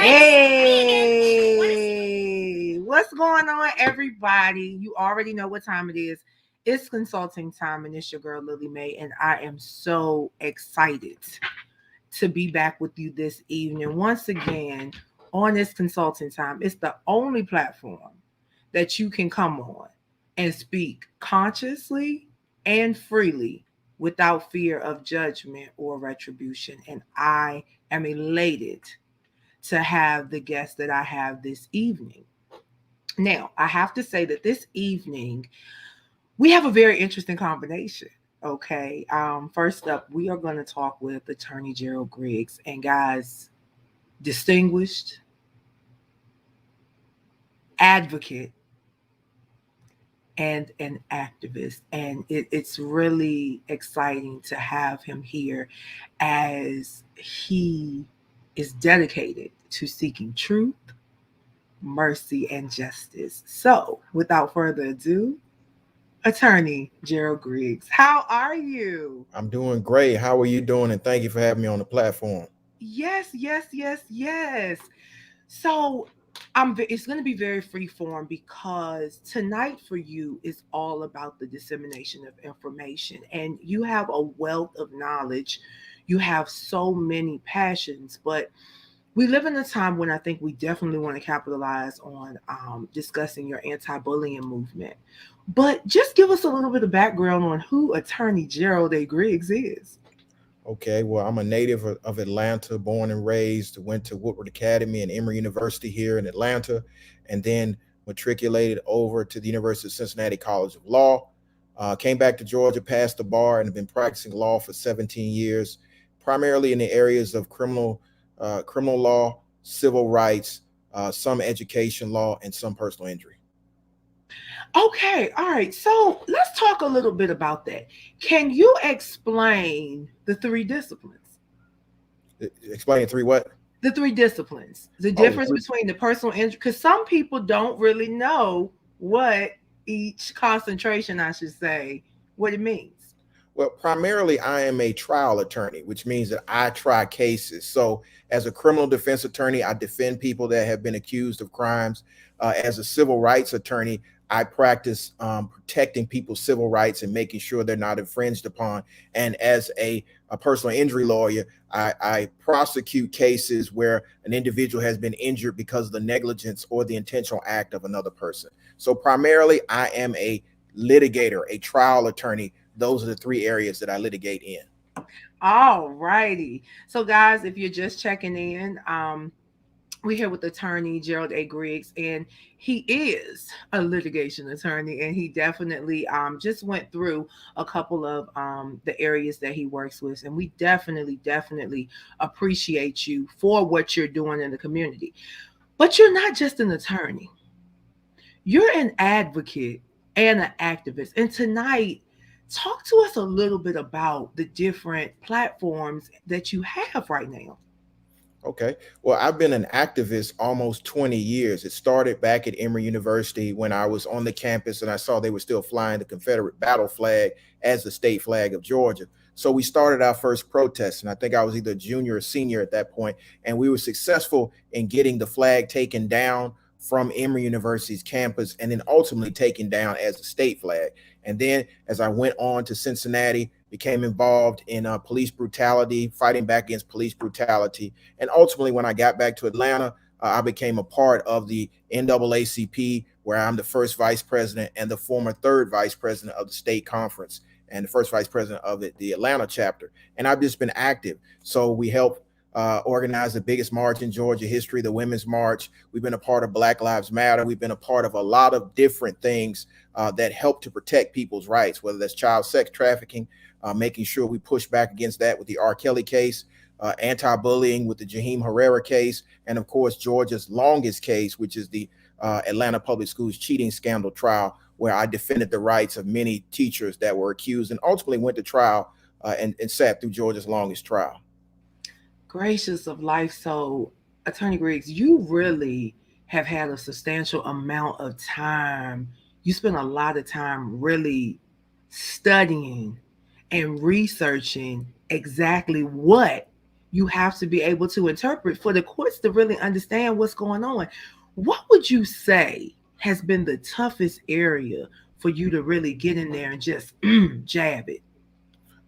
Hey, what's going on, everybody? You already know what time it is. It's consulting time, and it's your girl, Lily Mae, and I am so excited to be back with you this evening. Once again, on this consulting time, it's the only platform that you can come on and speak consciously and freely without fear of judgment or retribution. And I am elated to have the guest that I have this evening. Now, I have to say that this evening, we have a very interesting combination. Okay. First up, we are going to talk with Attorney Gerald Griggs. And guys, distinguished advocate and an activist. And it's really exciting to have him here as he is dedicated to seeking truth, mercy, and justice. So, without further ado, Attorney Gerald Griggs, how are you? I'm doing great. How are you doing? And thank you for having me on the platform. Yes. So, it's going to be very free form because tonight for you is all about the dissemination of information, and you have a wealth of knowledge. You have so many passions, but we live in a time when I think we definitely want to capitalize on discussing your anti-bullying movement. But just give us a little bit of background on who Attorney Gerald A. Griggs is. Okay, well, I'm a native of Atlanta, born and raised, went to Woodward Academy and Emory University here in Atlanta, and then matriculated over to the University of Cincinnati College of Law. Came back to Georgia, passed the bar, and have been practicing law for 17 years, primarily in the areas of criminal criminal law, civil rights, some education law, and some personal injury. Okay, all right. So let's talk a little bit about that. Can you explain the three disciplines? Explain three what? The three disciplines, the Oh, difference between the personal injury, because some people don't really know what each concentration, I should say, what it means. well, primarily, I am a trial attorney, which means that I try cases. So, as a criminal defense attorney, I defend people that have been accused of crimes. As a civil rights attorney, I practice protecting people's civil rights and making sure they're not infringed upon. And as a personal injury lawyer, I prosecute cases where an individual has been injured because of the negligence or the intentional act of another person. So, primarily, I am a litigator, a trial attorney. Those are the three areas that I litigate in. All righty. So, guys, if you're just checking in, we're here with Attorney Gerald A. Griggs, and he is a litigation attorney, and he definitely just went through a couple of the areas that he works with, and we definitely appreciate you for what you're doing in the community. But you're not just an attorney; you're an advocate and an activist. And tonight, talk to us a little bit about the different platforms that you have right now. Okay. Well, I've been an activist almost 20 years. It started back at Emory University when I was on the campus and I saw they were still flying the Confederate battle flag as the state flag of Georgia. So we started our first protest, and I think I was either a junior or senior at that point, and we were successful in getting the flag taken down from Emory University's campus and then ultimately taken down as a state flag. And then as I went on to Cincinnati, became involved in police brutality, fighting back against police brutality. And ultimately, when I got back to Atlanta, I became a part of the NAACP, where I'm the first vice president and the former third vice president of the state conference and the first vice president of the Atlanta chapter. And I've just been active. So we help organize the biggest march in Georgia history, the Women's March. We've been a part of Black Lives Matter. We've been a part of a lot of different things that help to protect people's rights, whether that's child sex trafficking, making sure we push back against that with the R. Kelly case, anti-bullying with the Jaheim Herrera case, and of course, Georgia's longest case, which is the Atlanta Public Schools cheating scandal trial, where I defended the rights of many teachers that were accused and ultimately went to trial and sat through Georgia's longest trial. Gracious of life. So, Attorney Griggs, you really have had a substantial amount of time. You spend a lot of time really studying and researching exactly what you have to be able to interpret for the courts to really understand what's going on. What would you say has been the toughest area for you to really get in there and just jab it?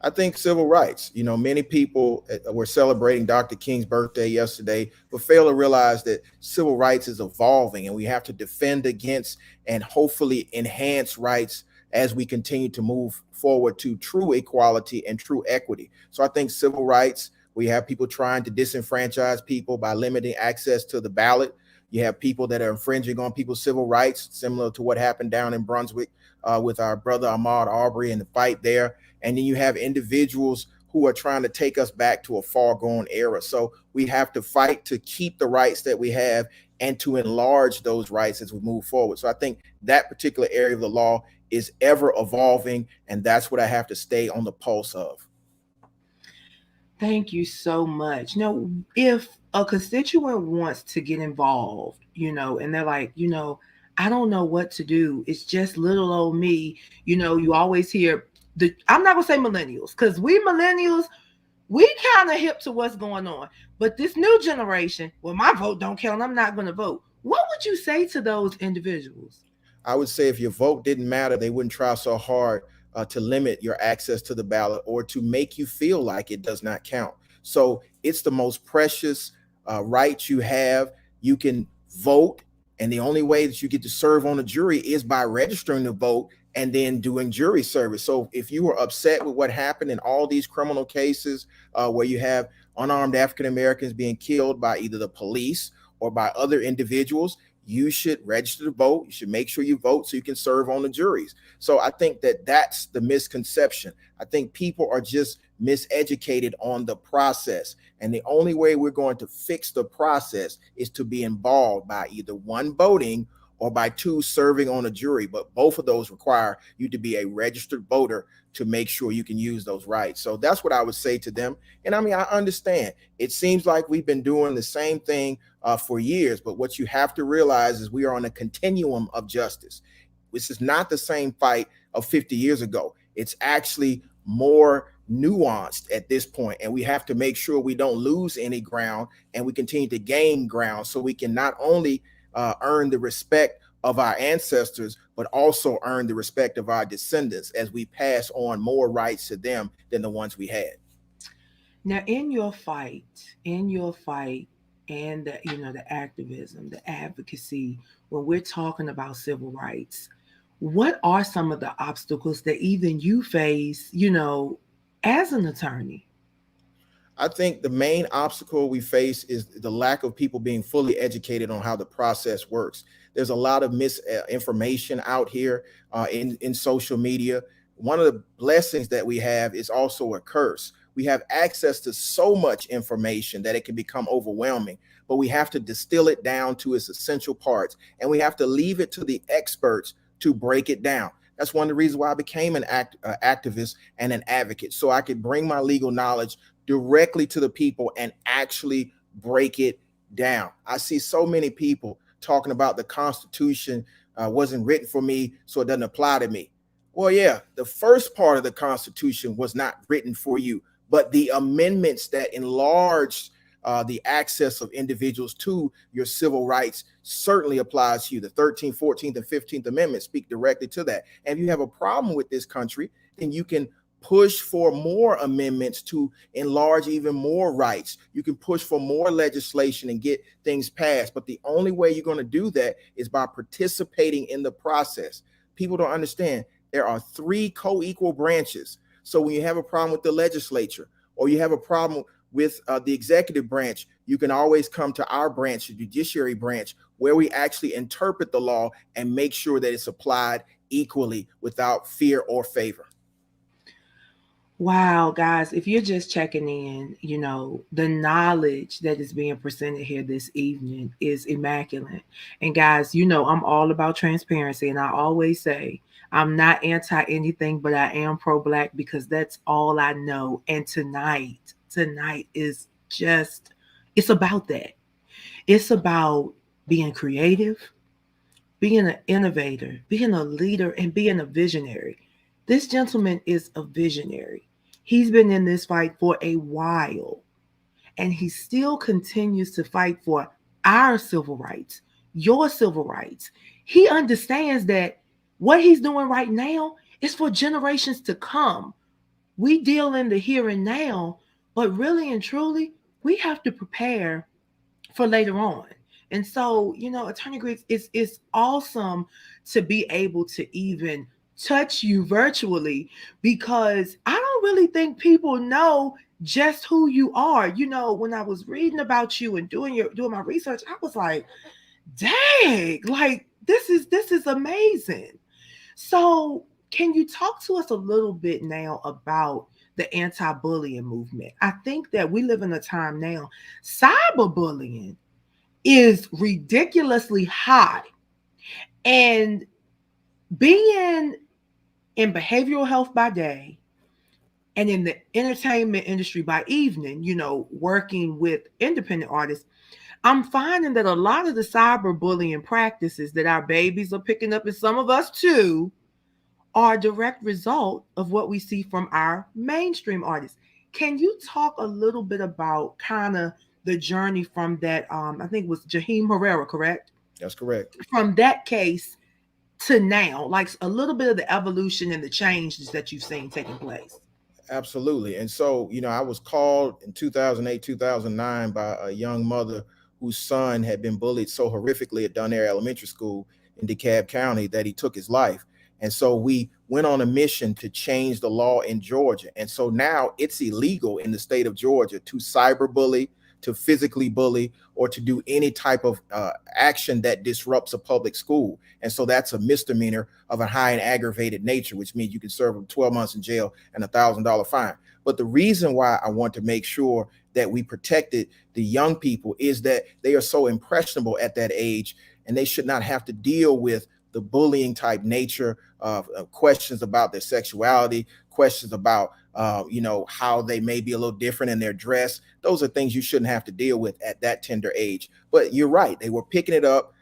I think civil rights. You know, many people were celebrating Dr. King's birthday yesterday, but fail to realize that civil rights is evolving and we have to defend against and hopefully enhance rights as we continue to move forward to true equality and true equity. So I think civil rights, we have people trying to disenfranchise people by limiting access to the ballot. You have people that are infringing on people's civil rights, similar to what happened down in Brunswick with our brother Ahmaud Arbery and the fight there. And then you have individuals who are trying to take us back to a far gone era. So we have to fight to keep the rights that we have and to enlarge those rights as we move forward. So I think that particular area of the law is ever evolving, and that's what I have to stay on the pulse of. Thank you so much. If a constituent wants to get involved, and they're like, I don't know what to do. It's just little old me. You always hear I'm not gonna say millennials, because we millennials, we kind of hip to what's going on. But this new generation, well, my vote don't count. I'm not gonna vote. What would you say to those individuals? I would say if your vote didn't matter, they wouldn't try so hard to limit your access to the ballot or to make you feel like it does not count. So it's the most precious right you have. You can vote, and the only way that you get to serve on a jury is by registering to vote and then doing jury service. So if you were upset with what happened in all these criminal cases where you have unarmed African Americans being killed by either the police or by other individuals, you should register to vote. You should make sure you vote so you can serve on the juries. So I think that that's the misconception. I think people are just miseducated on the process. And the only way we're going to fix the process is to be involved by either one, voting, or by two, serving on a jury. But both of those require you to be a registered voter to make sure you can use those rights. So that's what I would say to them. And I mean, I understand it seems like we've been doing the same thing for years, but what you have to realize is we are on a continuum of justice. This is not the same fight of 50 years ago. It's actually more nuanced at this point, and we have to make sure we don't lose any ground and we continue to gain ground so we can not only earn the respect of our ancestors, but also earn the respect of our descendants as we pass on more rights to them than the ones we had. Now, in your fight, and the the activism, the advocacy, when we're talking about civil rights, what are some of the obstacles that even you face, as an attorney? I think the main obstacle we face is the lack of people being fully educated on how the process works. There's a lot of misinformation out here in social media. One of the blessings that we have is also a curse. We have access to so much information that it can become overwhelming, but we have to distill it down to its essential parts, and we have to leave it to the experts to break it down. That's one of the reasons why I became an activist and an advocate, so I could bring my legal knowledge directly to the people and actually break it down. I see so many people talking about the Constitution wasn't written for me, so it doesn't apply to me. Well, yeah, the first part of the Constitution was not written for you, but the amendments that enlarged the access of individuals to your civil rights certainly applies to you. The 13th, 14th, and 15th Amendments speak directly to that. And if you have a problem with this country, then you can push for more amendments to enlarge even more rights. You can push for more legislation and get things passed. But the only way you're going to do that is by participating in the process. People don't understand there are three co-equal branches. So when you have a problem with the legislature or you have a problem with the executive branch, you can always come to our branch, the judiciary branch, where we actually interpret the law and make sure that it's applied equally without fear or favor. Wow, guys, if you're just checking in, the knowledge that is being presented here this evening is immaculate. And guys, I'm all about transparency. And I always say, I'm not anti anything, but I am pro Black because that's all I know. And tonight is just, it's about that. It's about being creative, being an innovator, being a leader, and being a visionary. This gentleman is a visionary. He's been in this fight for a while, and he still continues to fight for our civil rights, your civil rights. He understands that what he's doing right now is for generations to come. We deal in the here and now, but really and truly, we have to prepare for later on. And so, Attorney Griggs, it's awesome to be able to even touch you virtually because I don't really think people know just who you are. When I was reading about you and doing my research, I was like, dang, like this is amazing. So, can you talk to us a little bit now about the anti-bullying movement? I think that we live in a time now, cyberbullying is ridiculously high. And being in behavioral health by day and in the entertainment industry by evening, working with independent artists, I'm finding that a lot of the cyberbullying practices that our babies are picking up, and some of us too, are a direct result of what we see from our mainstream artists. Can you talk a little bit about kind of the journey from that? I think it was Jaheim Herrera, correct? That's correct. From that case to now, like a little bit of the evolution and the changes that you've seen taking place. Absolutely. And so, I was called in 2008, 2009 by a young mother whose son had been bullied so horrifically at Dunare Elementary School in DeKalb County that he took his life. And so we went on a mission to change the law in Georgia. And so now it's illegal in the state of Georgia to cyberbully, to physically bully, or to do any type of action that disrupts a public school. And so that's a misdemeanor of a high and aggravated nature, which means you can serve 12 months in jail and $1,000 fine. But the reason why I want to make sure that we protected the young people is that they are so impressionable at that age, and they should not have to deal with the bullying type nature of questions about their sexuality, questions about how they may be a little different in their dress. Those are things you shouldn't have to deal with at that tender age. But you're right, they were picking it up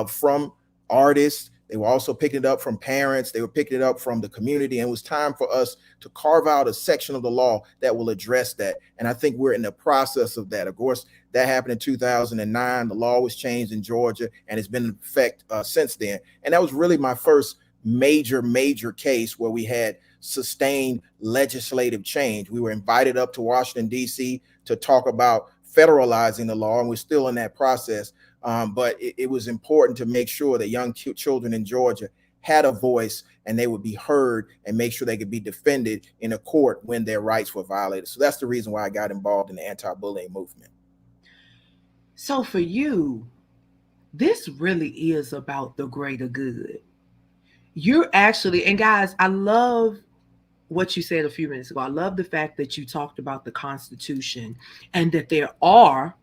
from artists. They were also picking it up from parents. They were picking it up from the community. And it was time for us to carve out a section of the law that will address that. And I think we're in the process of that. Of course, that happened in 2009. The law was changed in Georgia, and it's been in effect since then. And that was really my first major case where we had sustained legislative change. We were invited up to Washington, D.C. to talk about federalizing the law, and we're still in that process. But it was important to make sure that young children in Georgia had a voice and they would be heard and make sure they could be defended in a court when their rights were violated. So that's the reason why I got involved in the anti-bullying movement. So for you, this really is about the greater good. You're actually, and guys, I love what you said a few minutes ago. I love the fact that you talked about the Constitution and that there are,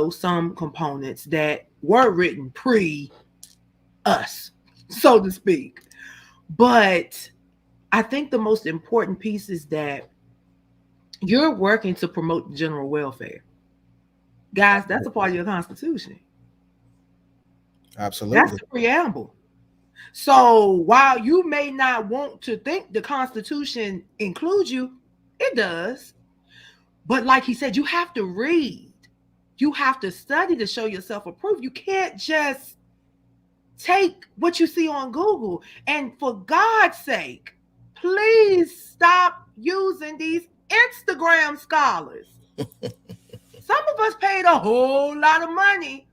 some components that were written pre us, so to speak. But I think the most important piece is that you're working to promote general welfare. Guys, that's a part of your Constitution. Absolutely. That's the preamble. So while you may not want to think the Constitution includes you, it does. But like he said, you have to read. You have to study to show yourself approved. You can't just take what you see on Google. And for God's sake, please stop using these Instagram scholars. Some of us paid a whole lot of money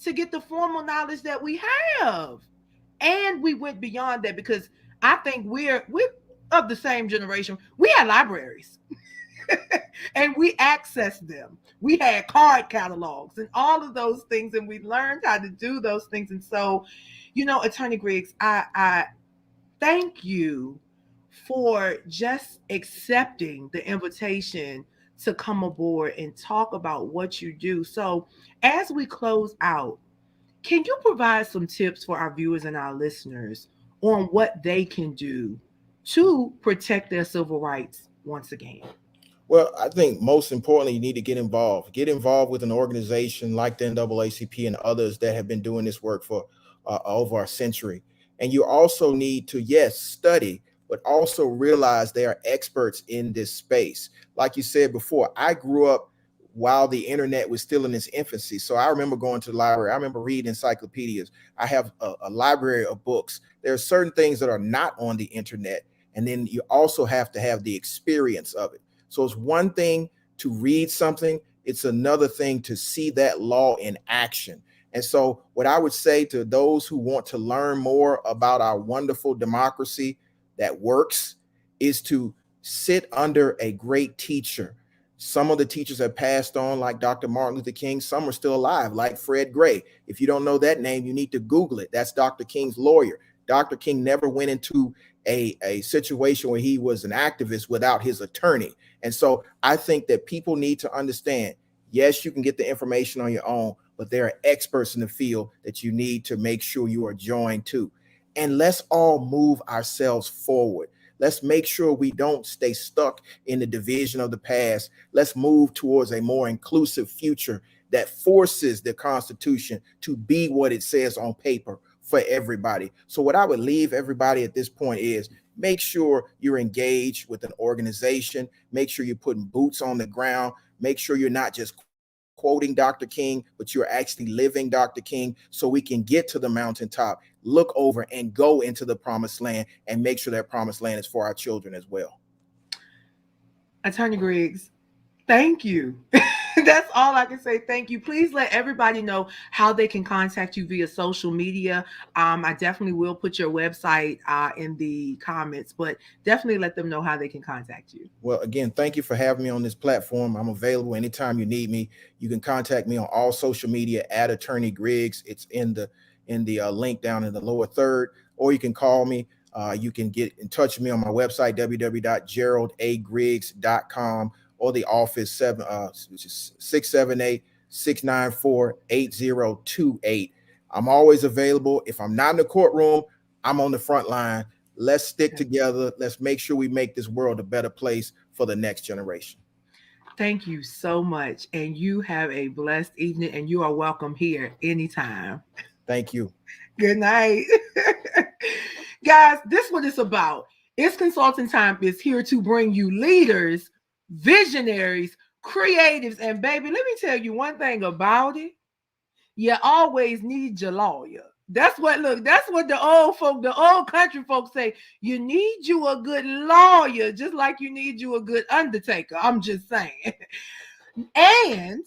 to get the formal knowledge that we have. And we went beyond that because I think we're of the same generation. We had libraries and we accessed them. We had card catalogs and all of those things, and we learned how to do those things. And so, Attorney Griggs, I thank you for just accepting the invitation to come aboard and talk about what you do. So as we close out, can you provide some tips for our viewers and our listeners on what they can do to protect their civil rights once again? Well, I think most importantly, you need to get involved. Get involved with an organization like the NAACP and others that have been doing this work for over a century. And you also need to, yes, study, but also realize they are experts in this space. Like you said before, I grew up while the internet was still in its infancy. So I remember going to the library. I remember reading encyclopedias. I have a library of books. There are certain things that are not on the internet. And then you also have to have the experience of it. So it's one thing to read something. It's another thing to see that law in action. And so what I would say to those who want to learn more about our wonderful democracy that works is to sit under a great teacher. Some of the teachers have passed on, like Dr. Martin Luther King. Some are still alive, like Fred Gray. If you don't know that name, you need to Google it. That's Dr. King's lawyer. Dr. King never went into a situation where he was an activist without his attorney. And so I think that people need to understand, yes, you can get the information on your own, but there are experts in the field that you need to make sure you are joined to. And let's all move ourselves forward. Let's make sure we don't stay stuck in the division of the past. Let's move towards a more inclusive future that forces the Constitution to be what it says on paper for everybody. So what I would leave everybody at this point is make sure you're engaged with an organization. Make sure you're putting boots on the ground. Make sure you're not just quoting Dr. King, but you're actually living Dr. King, so we can get to the mountaintop, look over and go into the promised land and make sure that promised land is for our children as well. Attorney Griggs, thank you. That's all I can say. Thank you. Please let everybody know how they can contact you via social media. I definitely will put your website in the comments, but definitely let them know how they can contact you. Well, again, thank you for having me on this platform. I'm available anytime you need me. You can contact me on all social media at Attorney Griggs. It's in the link down in the lower third, or you can call me. You can get in touch with me on my website, www.geraldagriggs.com. or the office, which is 678-694-8028. I'm always available. If I'm not in the courtroom, I'm on the front line. Let's stick together. Let's make sure we make this world a better place for the next generation. Thank you so much. And you have a blessed evening, and you are welcome here anytime. Thank you. Good night. Guys, this is what it's about. It's Consulting Time is here to bring you leaders, visionaries, creatives, and baby, let me tell you one thing about it. You always need your lawyer. That's what the old country folks say. You need you a good lawyer, just like you need you a good undertaker. I'm just saying. And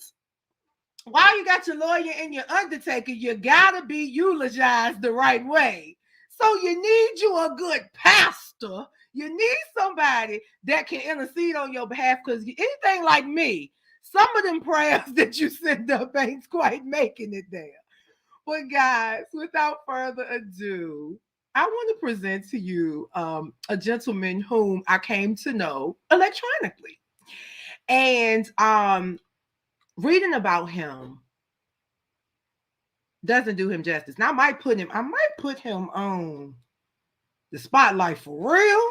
while you got your lawyer and your undertaker, you gotta be eulogized the right way. So you need you a good pastor. You need somebody that can intercede on your behalf, because anything like me, some of them prayers that you send up ain't quite making it there. But guys, without further ado, I want to present to you a gentleman whom I came to know electronically. And reading about him doesn't do him justice. Now I might put him on the spotlight for real.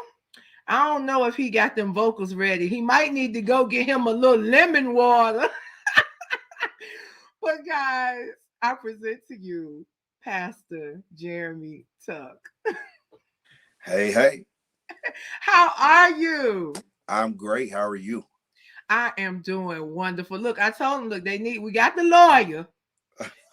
I don't know if he got them vocals ready. He might need to go get him a little lemon water. But guys, I present to you Pastor Jeremy Tuck. Hey, hey. How are you? I'm great. How are you? I am doing wonderful. Look, I told him, look, we got the lawyer.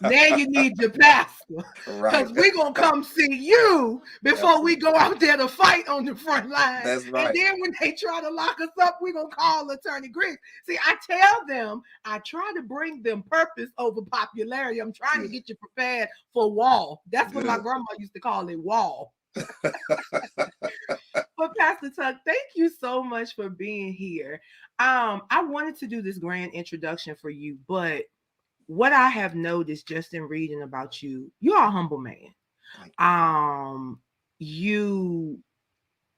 Now you need your pastor. Right. Because we're going to come see you before we go out there to fight on the front line. That's right. And then when they try to lock us up, we're going to call Attorney Griggs. See, I tell them, I try to bring them purpose over popularity. I'm trying to get you prepared for wall. That's what my grandma used to call it, wall. But Pastor Tuck, thank you so much for being here. I wanted to do this grand introduction for you, but what I have noticed just in reading about you, you're a humble man. You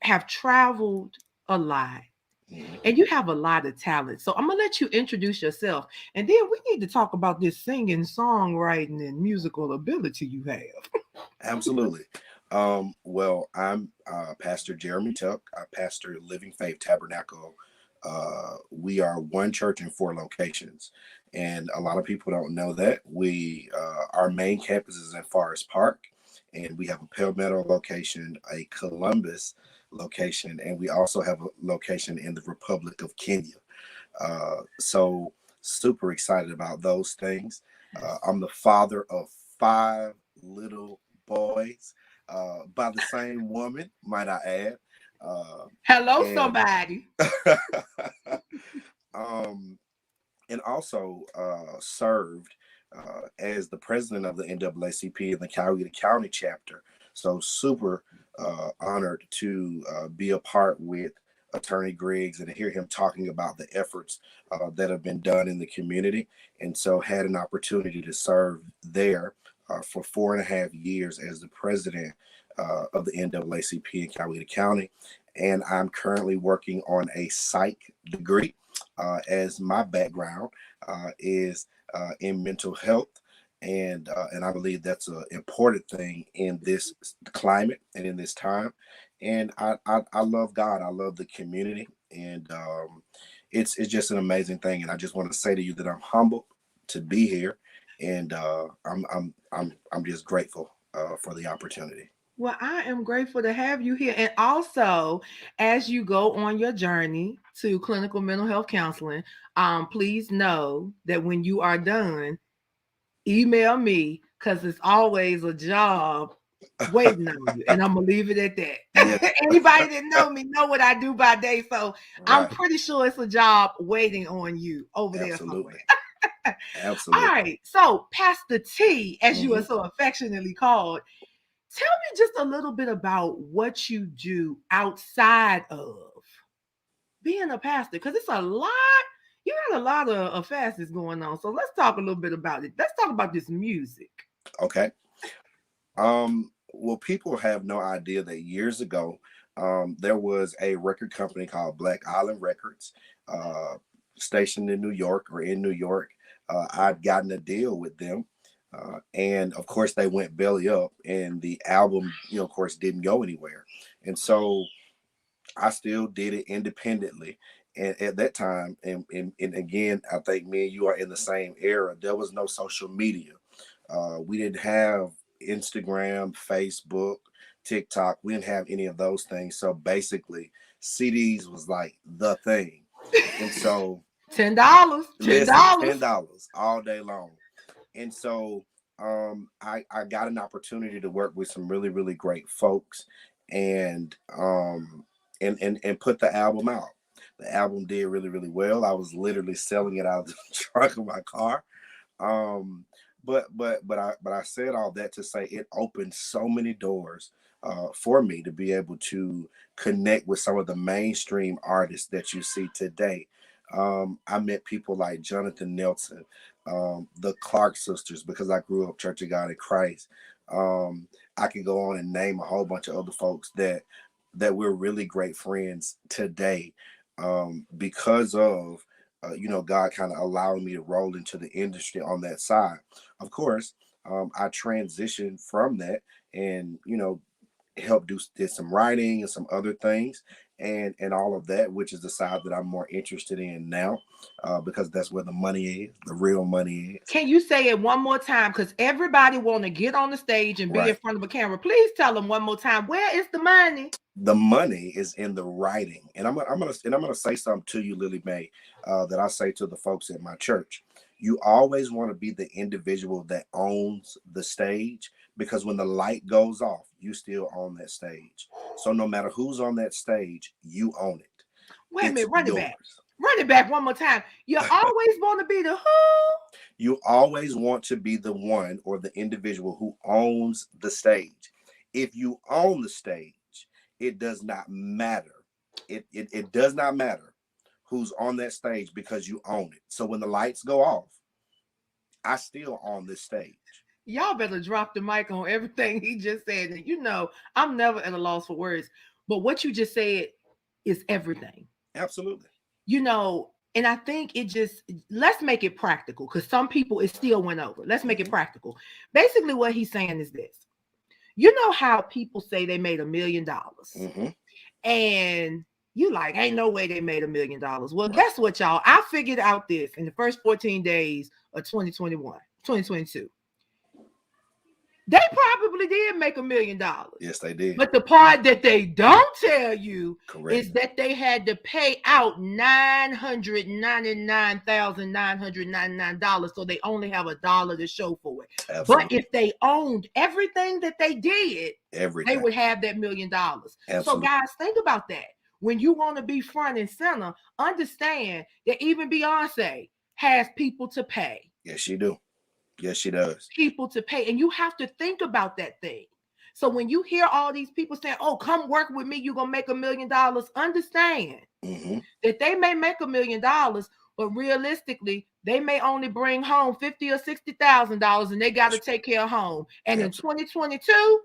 have traveled a lot, and you have a lot of talent. So I'm gonna let you introduce yourself, and then we need to talk about this singing, songwriting, and musical ability you have. Absolutely. Well, I'm Pastor Jeremy Tuck. I pastor Living Faith Tabernacle. We are one church in 4 locations, and a lot of people don't know that. Our main campus is in Forest Park, and we have a Palmetto location, a Columbus location, and we also have a location in the Republic of Kenya. So super excited about those things. I'm the father of 5 little boys by the same woman, might I add. Hello, somebody. And also served as the president of the NAACP in the Connecticut County chapter. So super honored to be a part with Attorney Griggs and to hear him talking about the efforts that have been done in the community. And so had an opportunity to serve there for 4.5 years as the president of the NAACP in Connecticut County. And I'm currently working on a psych degree as my background is in mental health. And I believe that's an important thing in this climate and in this time. And I love God. I love the community. And it's just an amazing thing. And I just want to say to you that I'm humbled to be here. And I'm just grateful for the opportunity. Well, I am grateful to have you here. And also, as you go on your journey to clinical mental health counseling, please know that when you are done, email me, because it's always a job waiting on you. And I'm going to leave it at that. Yes. Anybody that know me know what I do by day. So right. I'm pretty sure it's a job waiting on you over there somewhere. Absolutely. All right. So Pastor T, as you are so affectionately called, tell me just a little bit about what you do outside of being a pastor, because it's a lot. You got a lot of facets going on. So let's talk a little bit about it. Let's talk about this music. Okay. Well, people have no idea that years ago, there was a record company called Black Island Records. stationed in New York or in New York, I'd gotten a deal with them. And of course, they went belly up, and the album, of course, didn't go anywhere. And so I still did it independently. And at that time, and again, I think me and you are in the same era. There was no social media. We didn't have Instagram, Facebook, TikTok. We didn't have any of those things. So basically, CDs was like the thing. And so $10, $10 all day long. And so I got an opportunity to work with some really, really great folks, and put the album out. The album did really, really well. I was literally selling it out of the trunk of my car. But I said all that to say it opened so many doors for me to be able to connect with some of the mainstream artists that you see today. I met people like Jonathan Nelson, the Clark sisters, because I grew up Church of God in Christ. I could go on and name a whole bunch of other folks that we're really great friends today, because of God kind of allowing me to roll into the industry on that side. Of course, I transitioned from that and did some writing and some other things, and all of that, which is the side that I'm more interested in now, because that's where the money is, the real money is. Can you say it one more time? Because everybody want to get on the stage and be in front of a camera. Please tell them one more time. Where is the money? The money is in the writing, and I'm gonna say something to you, Lily Mae, that I say to the folks at my church. You always want to be the individual that owns the stage, because when the light goes off, you still own that stage. So no matter who's on that stage, you own it. Wait a minute, run it back. Run it back one more time. You always want to be the who? You always want to be the one or the individual who owns the stage. If you own the stage, it does not matter. It does not matter who's on that stage, because you own it. So when the lights go off, I still own this stage. Y'all better drop the mic on everything he just said. I'm never at a loss for words, but what you just said is everything. Absolutely. And I think let's make it practical, because some people, it still went over. Let's make it practical. Basically, what he's saying is this. You know how people say they made $1 million, and you like, ain't no way they made $1 million. Well, guess what, y'all? I figured out this in the first 14 days of 2022. They probably did make $1 million. Yes, they did. But the part that they don't tell you is that they had to pay out $999,999, so they only have $1 to show for it. Absolutely. But if they owned everything that they did, they would have that $1 million. Absolutely. So guys, think about that. When you want to be front and center, understand that even Beyonce has people to pay. Yes, she do. Yes, she does. People to pay. And you have to think about that thing. So when you hear all these people saying, oh, come work with me, you're going to make $1 million, understand that they may make $1 million, but realistically, they may only bring home $50,000 or $60,000, and they got to take care of home. And in 2022,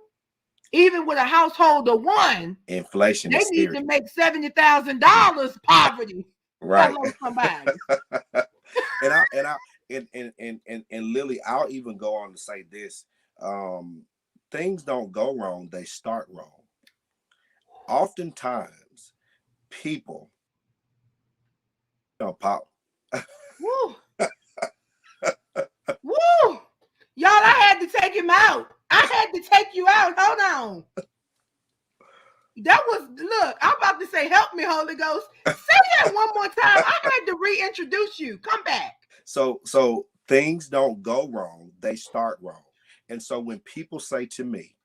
even with a household of one, inflation, they need to make $70,000 poverty. Right. Somebody. And Lily, I'll even go on to say this. Things don't go wrong, they start wrong. Oftentimes, people pop. Woo. Woo. Y'all, I had to take him out. I had to take you out. Hold on. Look, I'm about to say, help me, Holy Ghost. Say that one more time. I had to reintroduce you. Come back. So things don't go wrong, they start wrong. And so when people say to me,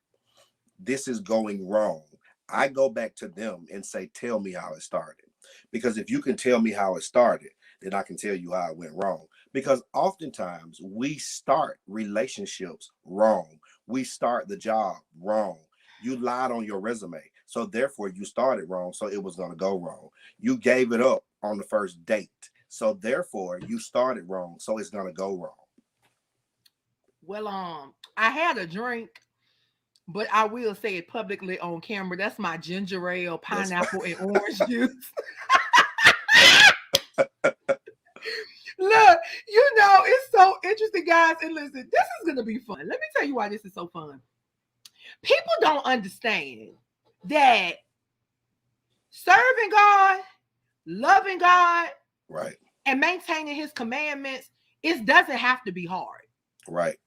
this is going wrong, I go back to them and say, tell me how it started. Because if you can tell me how it started, then I can tell you how it went wrong. Because oftentimes we start relationships wrong. We start the job wrong. You lied on your resume, so therefore you started wrong, so it was going to go wrong. You gave it up on the first date, so therefore you started wrong, so it's going to go wrong. Well, I had a drink, but I will say it publicly on camera. That's my ginger ale, pineapple, and orange juice. interesting, guys. And listen, this is going to be fun. Let me tell you why this is so fun. People don't understand that serving God, loving God, right, and maintaining his commandments, it doesn't have to be hard. right.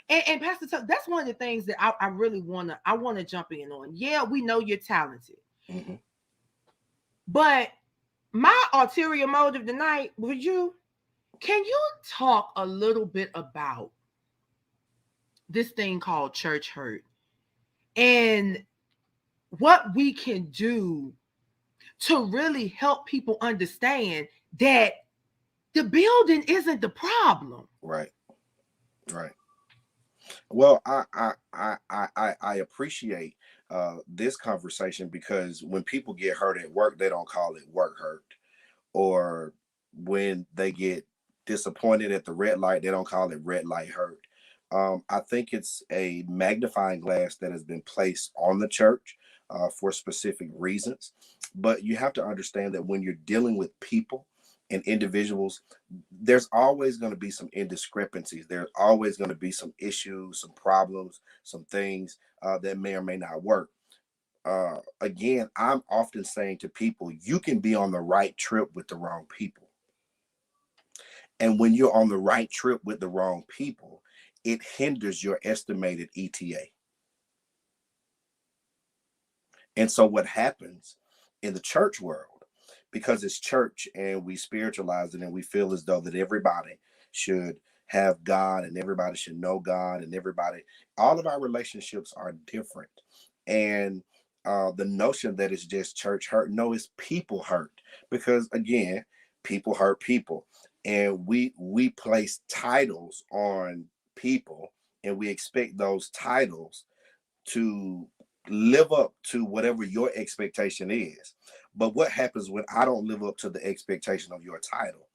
And Pastor Tuck, that's one of the things that I really want to jump in on. Yeah, we know you're talented. Mm-hmm. But my ulterior motive tonight, can you talk a little bit about this thing called church hurt and what we can do to really help people understand that the building isn't the problem? Right, right. Well, I appreciate this conversation, because when people get hurt at work, they don't call it work hurt, or when they get disappointed at the red light, they don't call it red light hurt. I think it's a magnifying glass that has been placed on the church for specific reasons. But you have to understand that when you're dealing with people and individuals, there's always going to be some indiscrepancies. There's always going to be some issues, some problems, some things that may or may not work. Again, I'm often saying to people, you can be on the right trip with the wrong people. And when you're on the right trip with the wrong people, it hinders your estimated ETA. And so what happens in the church world, because it's church and we spiritualize it and we feel as though that everybody should have God and everybody should know God, and all of our relationships are different. And the notion that it's just church hurt, no, it's people hurt. Because again, people hurt people. And we place titles on people, and we expect those titles to live up to whatever your expectation is. But what happens when I don't live up to the expectation of your title?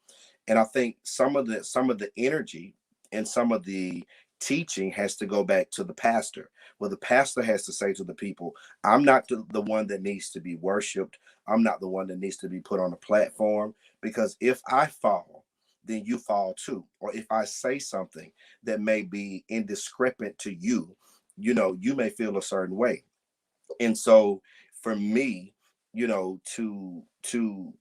And I think some of the energy and some of the teaching has to go back to the pastor. Well, the pastor has to say to the people, I'm not the one that needs to be worshiped. I'm not the one that needs to be put on a platform, because if I fall, then you fall too. Or if I say something that may be indiscrepant to you, you may feel a certain way. And so for me, to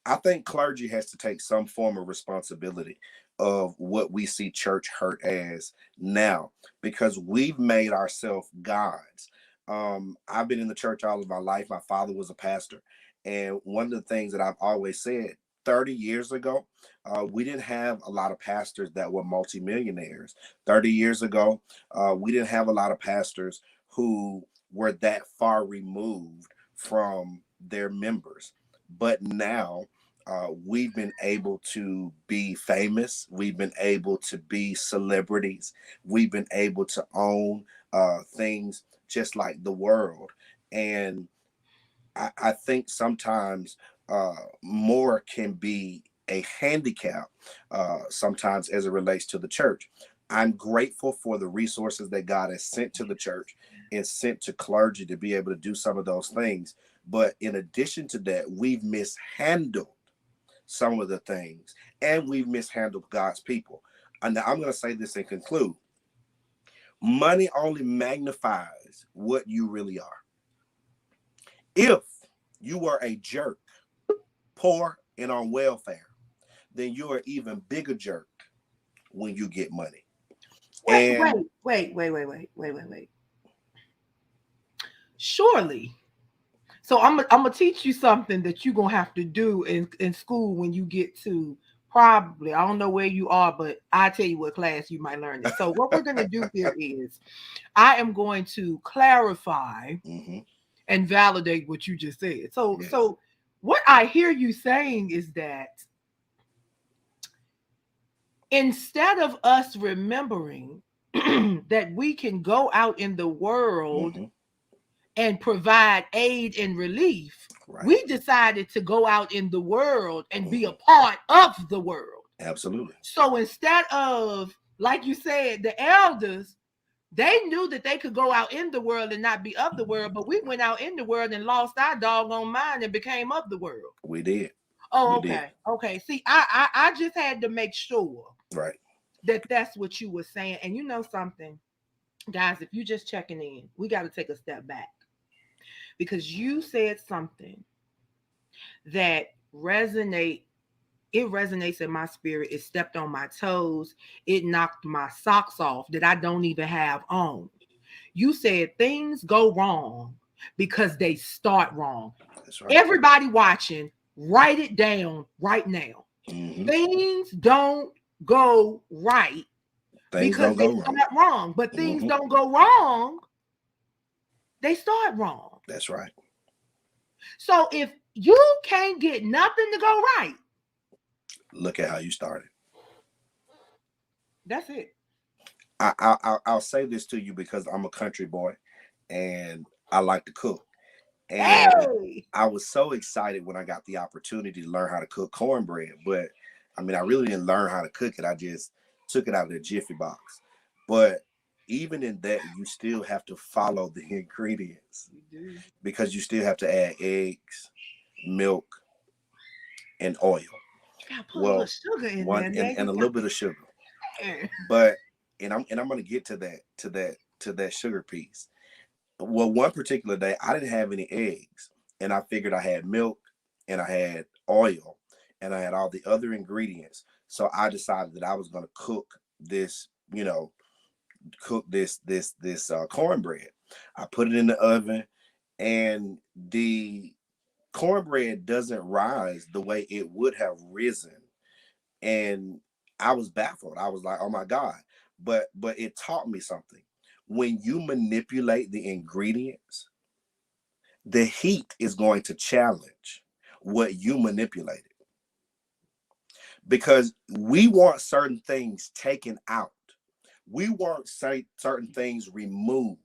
I think clergy has to take some form of responsibility of what we see church hurt as now, because we've made ourselves gods. I've been in the church all of my life. My father was a pastor. And one of the things that I've always said, 30 years ago, we didn't have a lot of pastors that were multimillionaires. 30 years ago, we didn't have a lot of pastors who were that far removed from their members. But now we've been able to be famous. We've been able to be celebrities. We've been able to own things just like the world. And I think sometimes more can be a handicap sometimes as it relates to the church. I'm grateful for the resources that God has sent to the church and sent to clergy to be able to do some of those things. But in addition to that, we've mishandled some of the things, and we've mishandled God's people. And now I'm going to say this and conclude. Money only magnifies what you really are. If you were a jerk, poor and on welfare, then you're an even bigger jerk when you get money. Wait. Surely. So I'm gonna teach you something that you're gonna have to do in school when you get to, probably, I don't know where you are, but I'll tell you what class you might learn it. So what we're gonna do here is I am going to clarify and validate what you just said. So what I hear you saying is that instead of us remembering that we can go out in the world and provide aid and relief, we decided to go out in the world and be a part of the world. Absolutely. So instead of, like you said, the elders, they knew that they could go out in the world and not be of the world, but we went out in the world and lost our doggone mind and became of the world. We did. Oh, okay. Okay. See, I just had to make sure. Right. that that's what you were saying. And you know something, guys, if you just checking in, we got to take a step back because you said something that resonate it resonates in my spirit. It stepped on my toes. It knocked my socks off that I don't even have on. You said things go wrong because they start wrong. That's right. Everybody watching, write it down right now. Mm-hmm. Things don't go right Things because don't they go wrong. start wrong. But things Mm-hmm. don't go wrong, they start wrong. That's right. So if you can't get nothing to go right, look at how you started. That's it. I'll say this to you because I'm a country boy and I like to cook. And Hey! I was so excited when I got the opportunity to learn how to cook cornbread. But I mean, I really didn't learn how to cook it. I just took it out of the Jiffy box. But even in that, you still have to follow the ingredients because you still have to add eggs, milk, and oil. You gotta put a little sugar in there, and a little bit of sugar. Yeah. But and I'm gonna get to that sugar piece. Well, one particular day I didn't have any eggs, and I figured I had milk and I had oil and I had all the other ingredients. So I decided that I was gonna cook this, cornbread. I put it in the oven, and the cornbread doesn't rise the way it would have risen. And I was baffled. I was like, oh my God. But it taught me something. When you manipulate the ingredients, the heat is going to challenge what you manipulated. Because we want certain things taken out. We want certain things removed.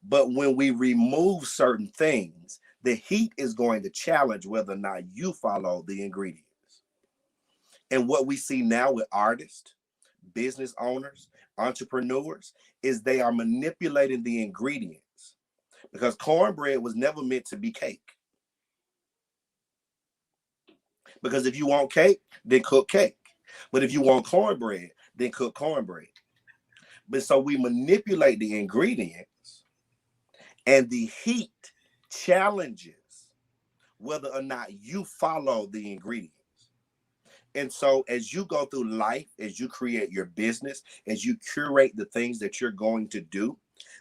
But when we remove certain things, the heat is going to challenge whether or not you follow the ingredients. And what we see now with artists, business owners, entrepreneurs, is they are manipulating the ingredients because cornbread was never meant to be cake. Because if you want cake, then cook cake. But if you want cornbread, then cook cornbread. But so we manipulate the ingredients, and the heat challenges whether or not you follow the ingredients. And so as you go through life, as you create your business, as you curate the things that you're going to do,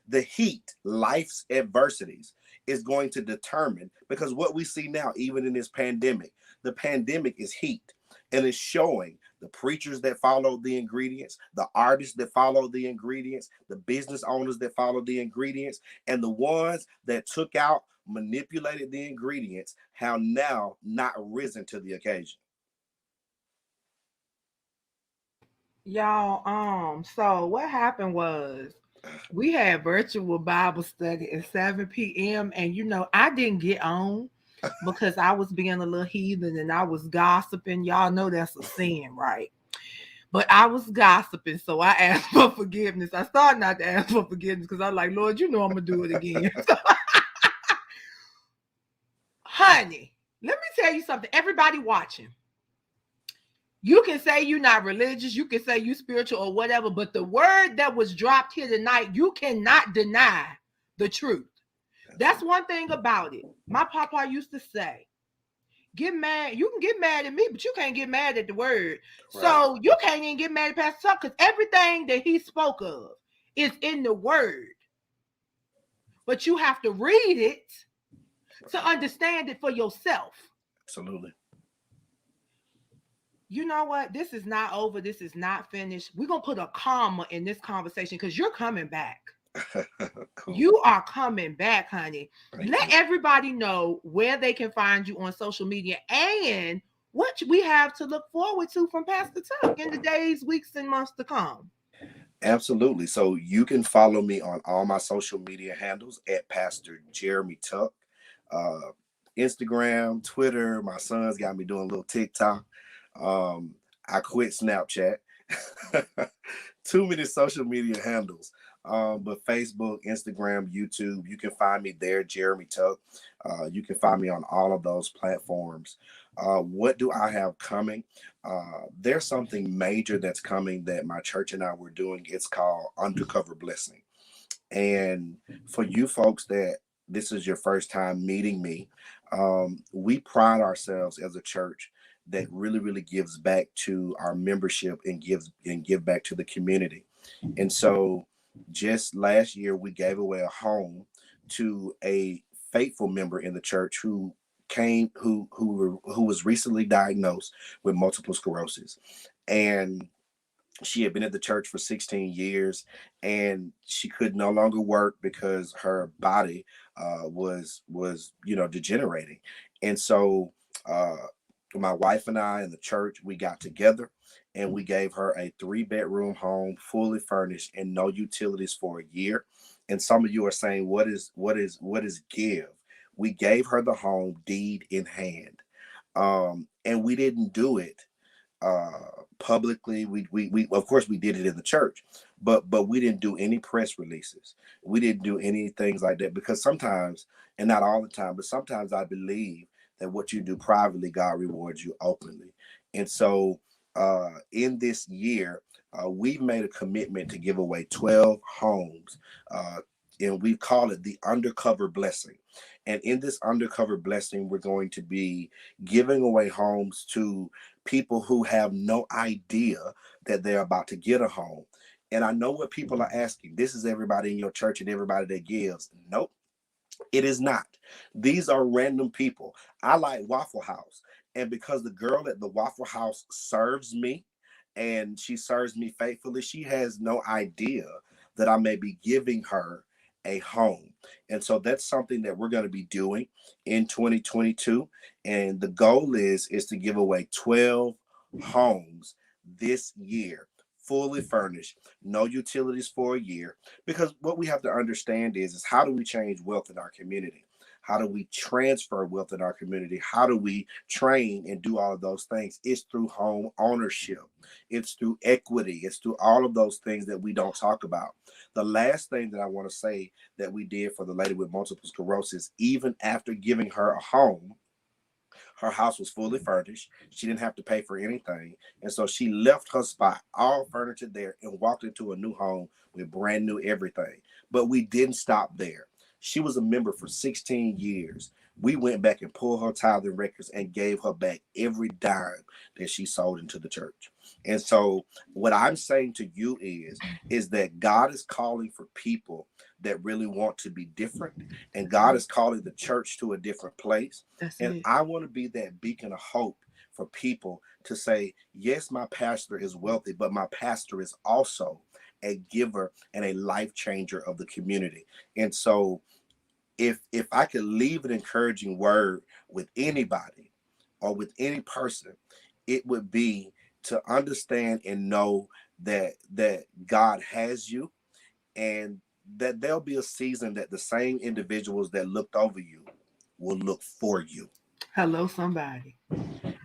the heat, life's adversities is going to determine, because what we see now, even in this pandemic, the pandemic is heat, and it's showing the preachers that follow the ingredients, the artists that follow the ingredients, the business owners that follow the ingredients, and the ones that took out, manipulated the ingredients, have now not risen to the occasion. Y'all, so what happened was we had virtual Bible study at 7 p.m. and I didn't get on because I was being a little heathen and I was gossiping. Y'all know that's a sin, right? But I was gossiping, so I asked for forgiveness. I started not to ask for forgiveness because I was like, Lord, I'm gonna do it again. Honey, let me tell you something. Everybody watching. You can say you're not religious, you can say you spiritual or whatever, but the word that was dropped here tonight, you cannot deny the truth. That's one thing about it. My papa used to say, get mad. You can get mad at me, but you can't get mad at the word. Right. So you can't even get mad at Pastor Tuck because everything that he spoke of is in the word. But you have to read it to understand it for yourself. Absolutely. You know what? This is not over. This is not finished. We're going to put a comma in this conversation because you're coming back. Cool. You are coming back, honey. Let everybody know where they can find you on social media and what we have to look forward to from Pastor Tuck in the days, weeks, and months to come. Absolutely. So you can follow me on all my social media handles at Pastor Jeremy Tuck. Instagram, Twitter. My son's got me doing a little TikTok. I quit Snapchat. Too many social media handles. But Facebook, Instagram, YouTube, you can find me there, Jeremy Tuck. You can find me on all of those platforms. What do I have coming? There's something major that's coming that my church and I were doing. It's called Undercover Blessing. And for you folks that this is your first time meeting me, we pride ourselves as a church that really gives back to our membership and give back to the community. And so just last year we gave away a home to a faithful member in the church who was recently diagnosed with multiple sclerosis. And she had been at the church for 16 years, and she could no longer work because her body was degenerating. And so my wife and I and the church, we got together and we gave her a 3-bedroom home, fully furnished and no utilities for a year. And some of you are saying, what is give? We gave her the home deed in hand. And we didn't do it publicly. We of course we did it in the church, but we didn't do any press releases. We didn't do any things like that, because sometimes, and not all the time, but sometimes I believe that what you do privately, God rewards you openly. And so in this year, we've made a commitment to give away 12 homes, and we call it the Undercover Blessing. And in this Undercover Blessing, we're going to be giving away homes to people who have no idea that they're about to get a home. And I know what people are asking. This is everybody in your church and everybody that gives. Nope, it is not. These are random people. I like Waffle House. And because the girl at the Waffle House serves me and she serves me faithfully, she has no idea that I may be giving her a home. And so that's something that we're going to be doing in 2022. And the goal is to give away 12 homes this year, fully furnished, no utilities for a year. Because what we have to understand is how do we change wealth in our community? How do we transfer wealth in our community? How do we train and do all of those things? It's through home ownership. It's through equity. It's through all of those things that we don't talk about. The last thing that I want to say that we did for the lady with multiple sclerosis, even after giving her a home, her house was fully furnished. She didn't have to pay for anything. And so she left her spot, all furniture there, and walked into a new home with brand new everything. But we didn't stop there. She was a member for 16 years. We went back and pulled her tithing records and gave her back every dime that she sold into the church. And so what I'm saying to you is that God is calling for people that really want to be different. And God is calling the church to a different place. That's And it. I want to be that beacon of hope for people to say, yes, my pastor is wealthy, but my pastor is also a giver and a life changer of the community. And so if I could leave an encouraging word with anybody or with any person, it would be to understand and know that God has you, and that there'll be a season that the same individuals that looked over you will look for you. Hello, somebody.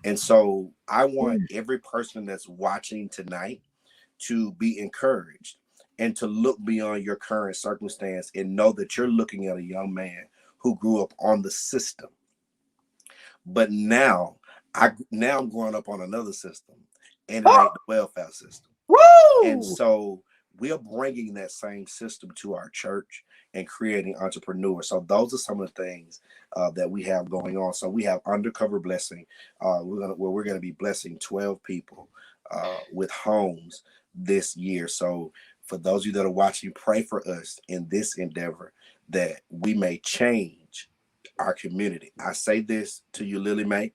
And so I want Mm. every person that's watching tonight to be encouraged and to look beyond your current circumstance and know that you're looking at a young man who grew up on the system. But now I'm growing up on another system, and it Oh, ain't the welfare system. And woo! so we're bringing that same system to our church and creating entrepreneurs. So those are some of the things that we have going on. So we have Undercover Blessing, where we're gonna be blessing 12 people with homes this year. So for those of you that are watching, pray for us in this endeavor that we may change our community. I say this to you, Lily Mae.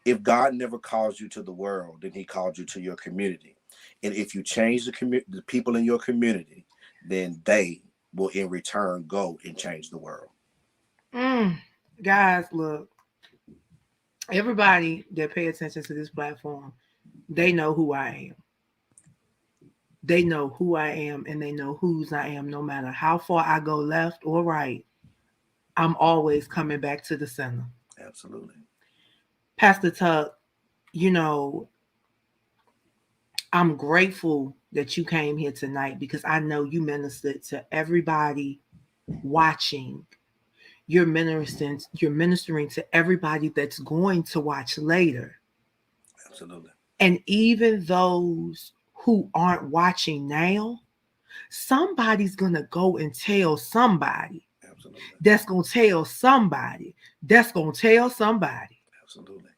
If God never calls you to the world, then He called you to your community. And if you change the people in your community, then they will in return go and change the world. Mm. Guys, look, everybody that pay attention to this platform, they know who I am. They know who I am and they know whose I am. No matter how far I go left or right, I'm always coming back to the center. Absolutely. Pastor Tuck, you know, I'm grateful that you came here tonight because I know you ministered to everybody watching. You're ministering to everybody that's going to watch later. Absolutely. And even those who aren't watching now, somebody's going to go and tell somebody. Absolutely. That's going to tell somebody. That's going to tell somebody. Absolutely.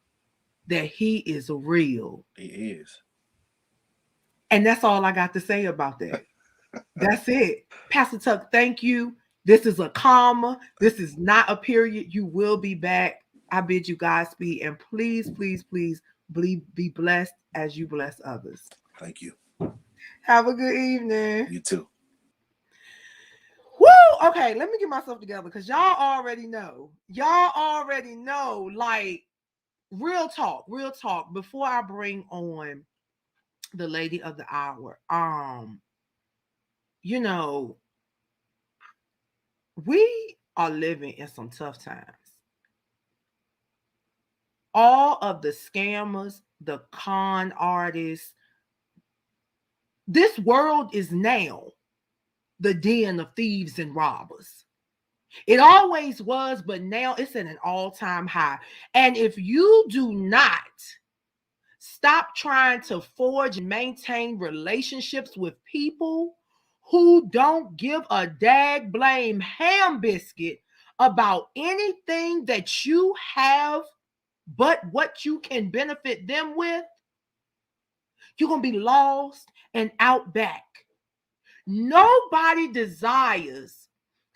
That he is real. He is. And that's all I got to say about that. That's it. Pastor Tuck, thank you. This is a comma. This is not a period. You will be back. I bid you Godspeed. And please, please, please be blessed as you bless others. Thank you. Have a good evening. You too. Woo! Okay, let me get myself together because y'all already know. Like, real talk. Before I bring on the lady of the hour, we are living in some tough times. All of the scammers, the con artists, this world is now the den of thieves and robbers. It always was, but now it's at an all-time high. And if you do not stop trying to forge and maintain relationships with people who don't give a dag blame ham biscuit about anything that you have but what you can benefit them with, you're going to be lost and out back. Nobody desires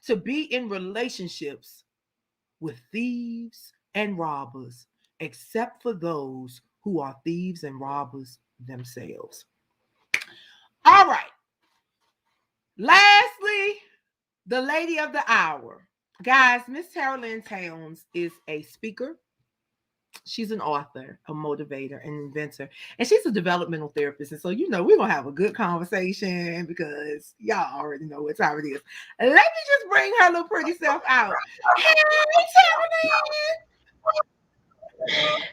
to be in relationships with thieves and robbers, except for those who are thieves and robbers themselves. All right. Lastly, the lady of the hour. Guys, Miss Lynn Townes is a speaker. She's an author, a motivator, an inventor, and she's a developmental therapist. And so, we're going to have a good conversation because y'all already know what time it is. Let me just bring her little pretty self out. Hey,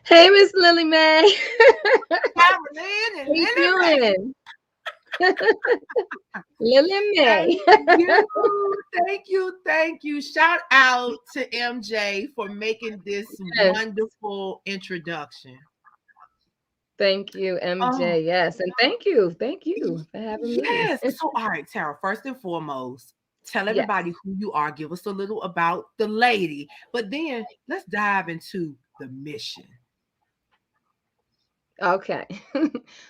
Hey, Miss Lily Mae. Lynn and Lily Mae. Lily Mae. Thank you. Shout out to MJ for making this wonderful introduction. Thank you, MJ. Yes, and thank you for having me. Yes. So, all right, Tara, first and foremost, tell everybody who you are. Give us a little about the lady, but then let's dive into the mission. Okay.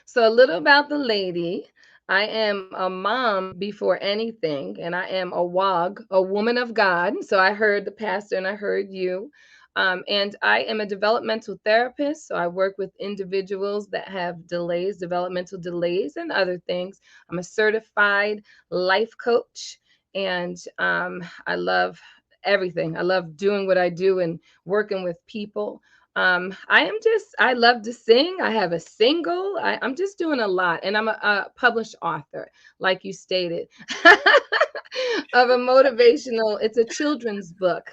So a little about the lady. I am a mom before anything, and I am a WOG, a woman of God. So I heard the pastor and I heard you. And I am a developmental therapist. So I work with individuals that have delays, developmental delays, and other things. I'm a certified life coach, and I love everything. I love doing what I do and working with people. I love to sing. I have a single. I'm just doing a lot. And I'm a published author, like you stated, of a motivational, it's a children's book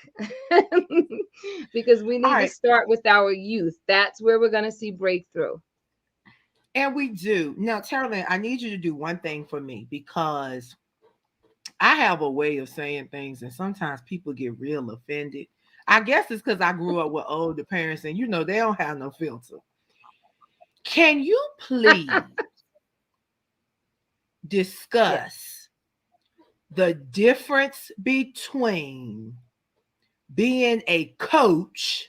because we need to start with our youth. That's where we're going to see breakthrough. And we do. Now, Tara Lynn, I need you to do one thing for me because I have a way of saying things and sometimes people get real offended. I guess it's because I grew up with older parents and, they don't have no filter. Can you please discuss the difference between being a coach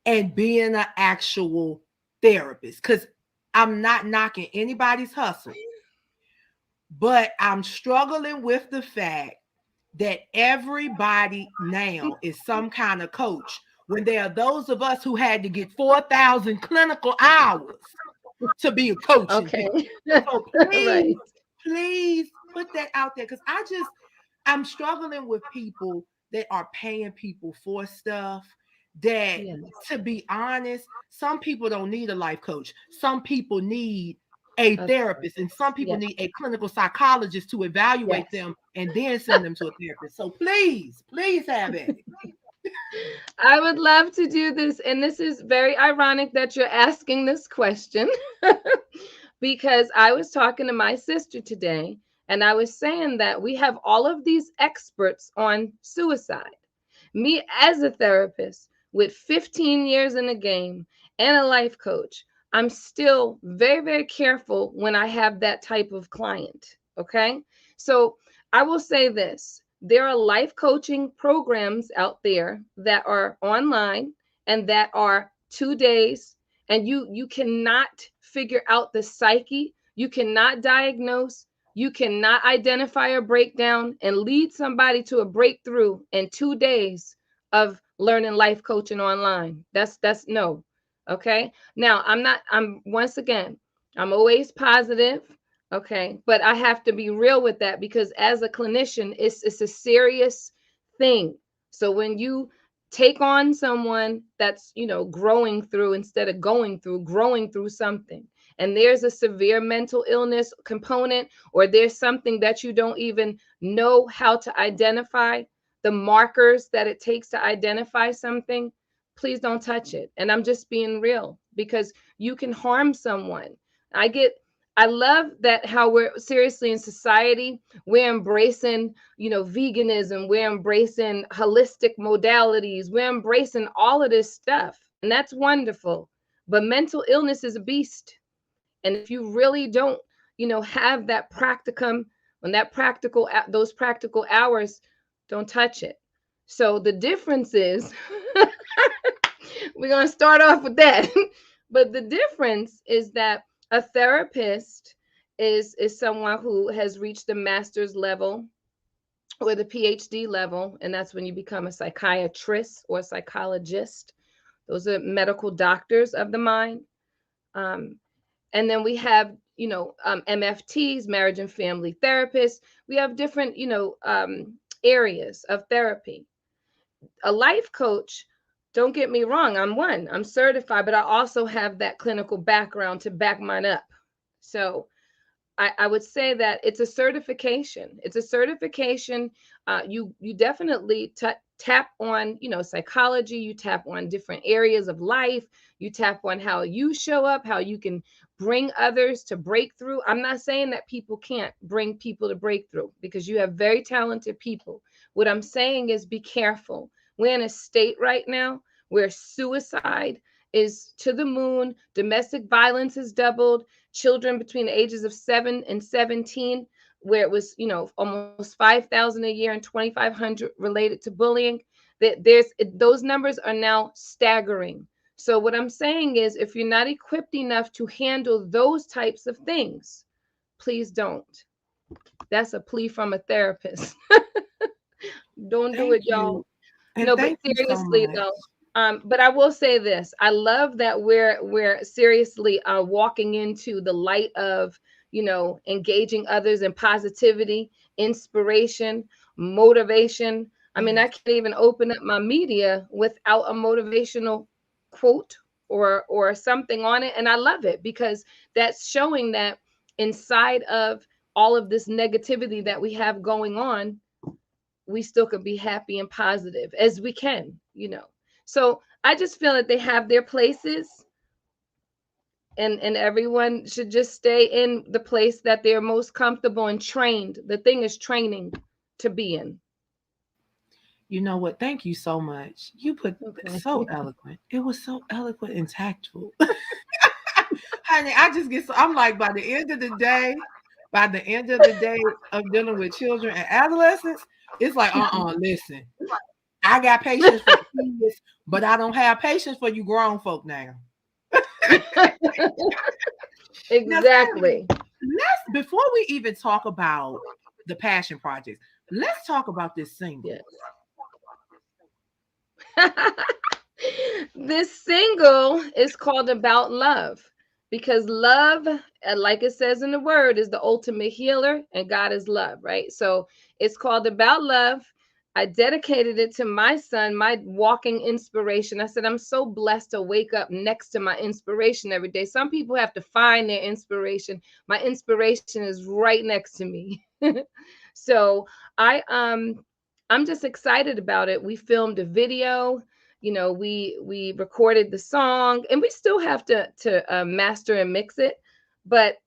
and being an actual therapist? Because I'm not knocking anybody's hustle, but I'm struggling with the fact that everybody now is some kind of coach when there are those of us who had to get 4,000 clinical hours to be a coach. Okay. So please put that out there because I'm struggling with people that are paying people for stuff that, to be honest, some people don't need a life coach. Some people need a therapist, and some people need a clinical psychologist to evaluate them and then send them to a therapist. So please have it. I would love to do this. And this is very ironic that you're asking this question because I was talking to my sister today, and I was saying that we have all of these experts on suicide. Me, as a therapist with 15 years in the game and a life coach, I'm still very, very careful when I have that type of client. Okay. So I will say this: there are life coaching programs out there that are online and that are 2 days, and you cannot figure out the psyche, you cannot diagnose, you cannot identify a breakdown and lead somebody to a breakthrough in 2 days of learning life coaching online. That's no. Okay. Now I'm once again, I'm always positive. Okay. But I have to be real with that, because as a clinician, it's a serious thing. So when you take on someone that's, growing through, instead of growing through something, and there's a severe mental illness component, or there's something that you don't even know how to identify, the markers that it takes to identify something, please don't touch it. And I'm just being real, because you can harm someone. I love that how we're seriously in society, we're embracing, veganism, we're embracing holistic modalities, we're embracing all of this stuff. And that's wonderful. But mental illness is a beast. And if you really don't, have that practicum, when those practical hours, don't touch it. So the difference is, we're going to start off with that. But the difference is that a therapist is someone who has reached the master's level or the PhD level, and that's when you become a psychiatrist or a psychologist. Those are medical doctors of the mind. And then we have, MFTs, marriage and family therapists. We have different, areas of therapy. A life coach, don't get me wrong, I'm certified, but I also have that clinical background to back mine up. So I would say that it's a certification. It's a certification. You definitely tap on, psychology. You tap on different areas of life. You tap on how you show up, how you can bring others to breakthrough. I'm not saying that people can't bring people to breakthrough, because you have very talented people. What I'm saying is be careful. We're in a state right now where suicide is to the moon. Domestic violence has doubled. Children between the ages of 7 and 17, where it was, almost 5,000 a year and 2,500 related to bullying. Those numbers are now staggering. So what I'm saying is, if you're not equipped enough to handle those types of things, please don't. That's a plea from a therapist. Don't do Thank it, y'all. you. And No, but thank you so seriously much. though, but I will say this: I love that we're seriously walking into the light of, engaging others in positivity, inspiration, motivation. I mean, I Yes. can't even open up my media without a motivational quote or something on it, and I love it, because that's showing that inside of all of this negativity that we have going on, we still can be happy and positive as we can. So I just feel that they have their places, and everyone should just stay in the place that they're most comfortable and trained. The thing is training to be in. You know what? Thank you so much. You put Okay. so eloquent. It was so eloquent and tactful. Honey, I just get so, I'm like, by the end of the day of dealing with children and adolescents, it's like, listen, I got patience for kids, but I don't have patience for you grown folk now. Now, Sally, Exactly. let's before we even talk about the passion projects, let's talk about this single. Yes. This single is called About Love, because love, like it says in the word, is the ultimate healer, and God is love, right? So it's called About Love. I dedicated it to my son, my walking inspiration. I said, I'm so blessed to wake up next to my inspiration every day. Some people have to find their inspiration. My inspiration is right next to me. So I'm just excited about it. We filmed a video. We recorded the song, and we still have to master and mix it. But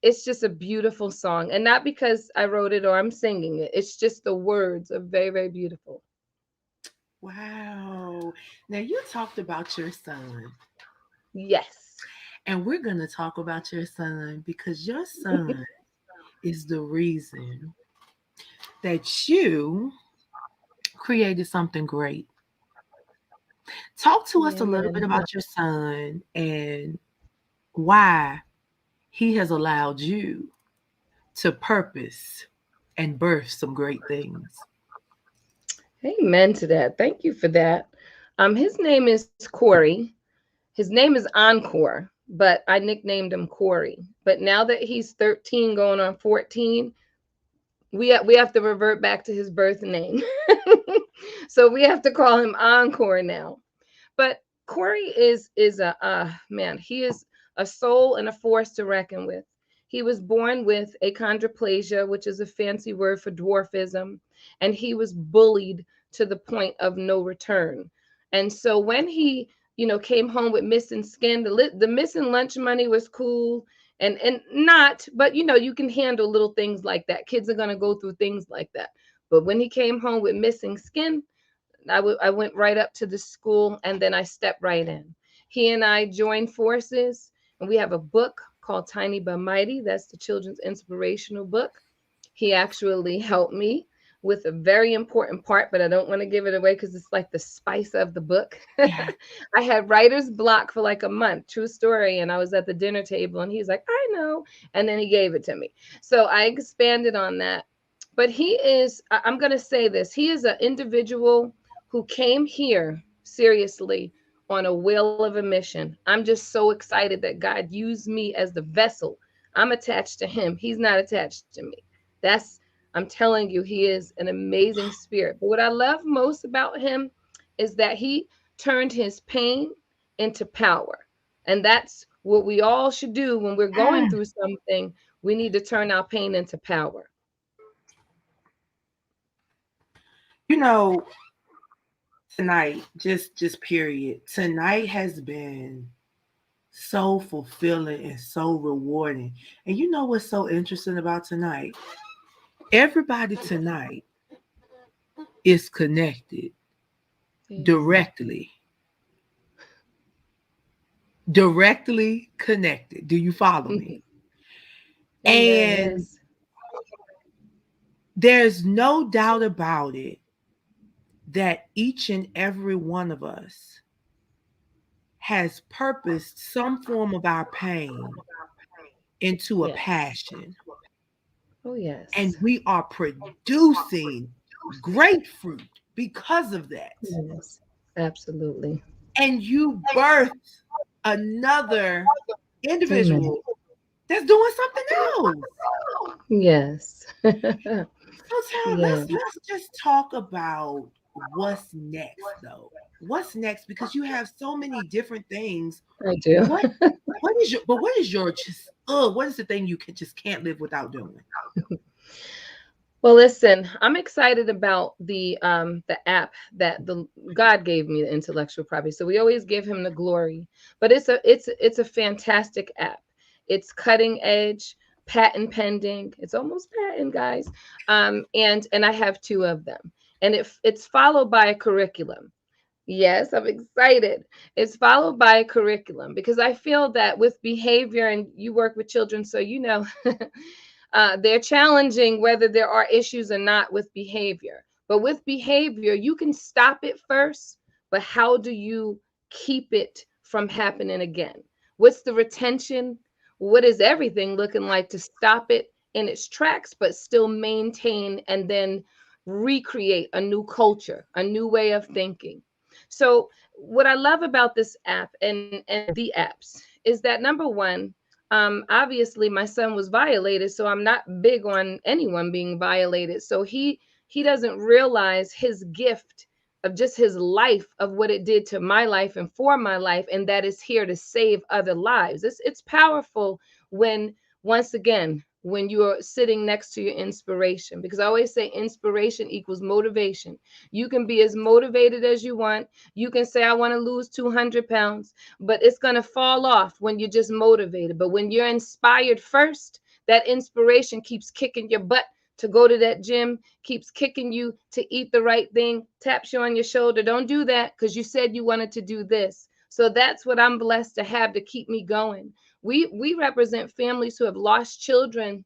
it's just a beautiful song, and not because I wrote it or I'm singing it. It's just the words are very, very beautiful. Wow. Now you talked about your son, Yes. and we're going to talk about your son because your son is the reason that you created something great. Talk to us a little bit Amen. about your son and why he has allowed you to purpose and birth some great things. Amen to that. Thank you for that. His name is Corey. His name is Encore, but I nicknamed him Corey. But now that he's 13 going on 14, we have to revert back to his birth name. So we have to call him Encore now. But Corey is a man. He is a soul and a force to reckon with. He was born with achondroplasia, which is a fancy word for dwarfism, and he was bullied to the point of no return. And so when he, came home with missing skin, the missing lunch money was cool, and not, but you can handle little things like that. Kids are gonna go through things like that. But when he came home with missing skin, I went right up to the school, and then I stepped right in. He and I joined forces, and we have a book called Tiny but Mighty. That's the children's inspirational book. He actually helped me with a very important part, but I don't want to give it away because it's like the spice of the book. Yeah. I had writer's block for like a month, true story. And I was at the dinner table, and he's like, I know. And then he gave it to me. So I expanded on that. But I'm going to say this, he is an individual who came here seriously on a will of a mission. I'm just so excited that God used me as the vessel. I'm attached to him. He's not attached to me. I'm telling you, he is an amazing spirit. But what I love most about him is that he turned his pain into power. And that's what we all should do when we're going through something. We need to turn our pain into power. You know, tonight, just period. Tonight has been so fulfilling and so rewarding. And you know what's so interesting about tonight? Everybody tonight is connected directly. Directly connected. Do you follow me? Amen. And Yes. there's no doubt about it that each and every one of us has purposed some form of our pain into a Yes. passion. Oh, And yes. we are producing great fruit because of that. Yes. Absolutely. And you birth another Amen. individual that's doing something else. Yes. So Tara, Yes. let's just talk about what's next though. What's next? Because you have so many different things. I do. What what is your just what is the thing you can just can't live without doing? Well, listen, I'm excited about the app that the God gave me, the intellectual property. So we always give him the glory. But it's a fantastic app. It's cutting edge, patent pending. It's almost patent, guys. And I have two of them. And it's followed by a curriculum. Yes, I'm excited. It's followed by a curriculum because I feel that with behavior, and you work with children, so they're challenging whether there are issues or not with behavior. But with behavior, you can stop it first, but how do you keep it from happening again? What's the retention? What is everything looking like to stop it in its tracks, but still maintain and then recreate a new culture, a new way of thinking? So, what I love about this app and the apps is that number one, obviously my son was violated, so I'm not big on anyone being violated. So he doesn't realize his gift of just his life, of what it did to my life and for my life, and that is here to save other lives. It's powerful when, once again, when you are sitting next to your inspiration, because I always say inspiration equals motivation. You can be as motivated as you want. You can say, I want to lose 200 pounds, but it's going to fall off when you're just motivated. But when you're inspired first, That inspiration keeps kicking your butt to go to that gym, keeps kicking you to eat the right thing, taps you on your shoulder. Don't do that because you said you wanted to do this. So that's what I'm blessed to have to keep me going. We represent families who have lost children,